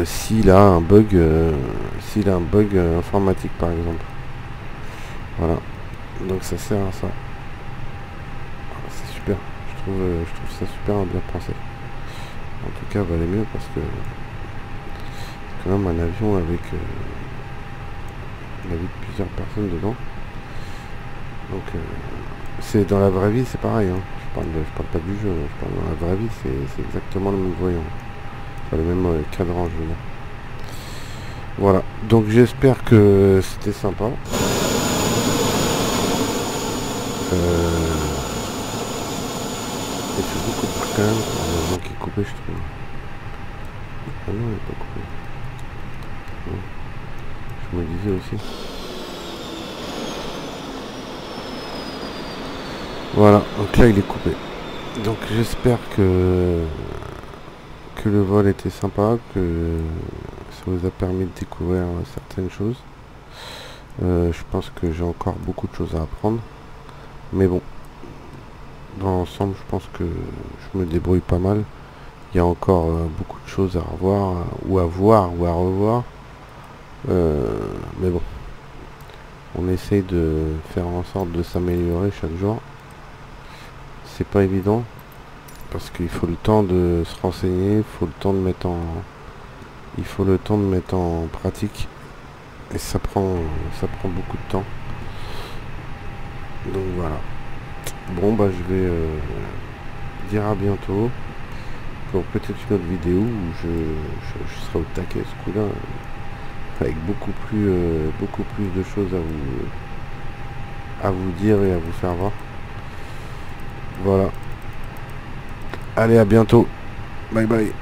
S'il a un bug informatique par exemple. Voilà. Donc ça sert à ça. C'est super. Je trouve ça super bien pensé. En tout cas, valait mieux parce que c'est quand même un avion avec la vie de plusieurs personnes dedans. Donc c'est dans la vraie vie, c'est pareil. Hein. Je parle pas du jeu. Je parle dans la vraie vie, c'est exactement le même voyant. Enfin, le même cadran, je veux dire. Voilà. Donc j'espère que c'était sympa. Il fait beaucoup de bruit quand même. Le vent qui est coupé, je trouve. Ah non, il n'est pas coupé. Non. Je me disais aussi. Voilà, donc là il est coupé. Donc j'espère que le vol était sympa, que ça vous a permis de découvrir certaines choses. Je pense que j'ai encore beaucoup de choses à apprendre. Mais bon, dans l'ensemble, je pense que je me débrouille pas mal. Il y a encore beaucoup de choses à revoir, ou à voir, ou à revoir. Mais bon, on essaye de faire en sorte de s'améliorer chaque jour. C'est pas évident, parce qu'il faut le temps de se renseigner, il faut le temps de mettre en pratique. Et ça prend beaucoup de temps. Donc voilà. Bon bah je vais dire à bientôt pour peut-être une autre vidéo où je serai au taquet ce coup-là, avec beaucoup plus de choses à vous dire et à vous faire voir. Voilà. Allez, à bientôt. Bye bye.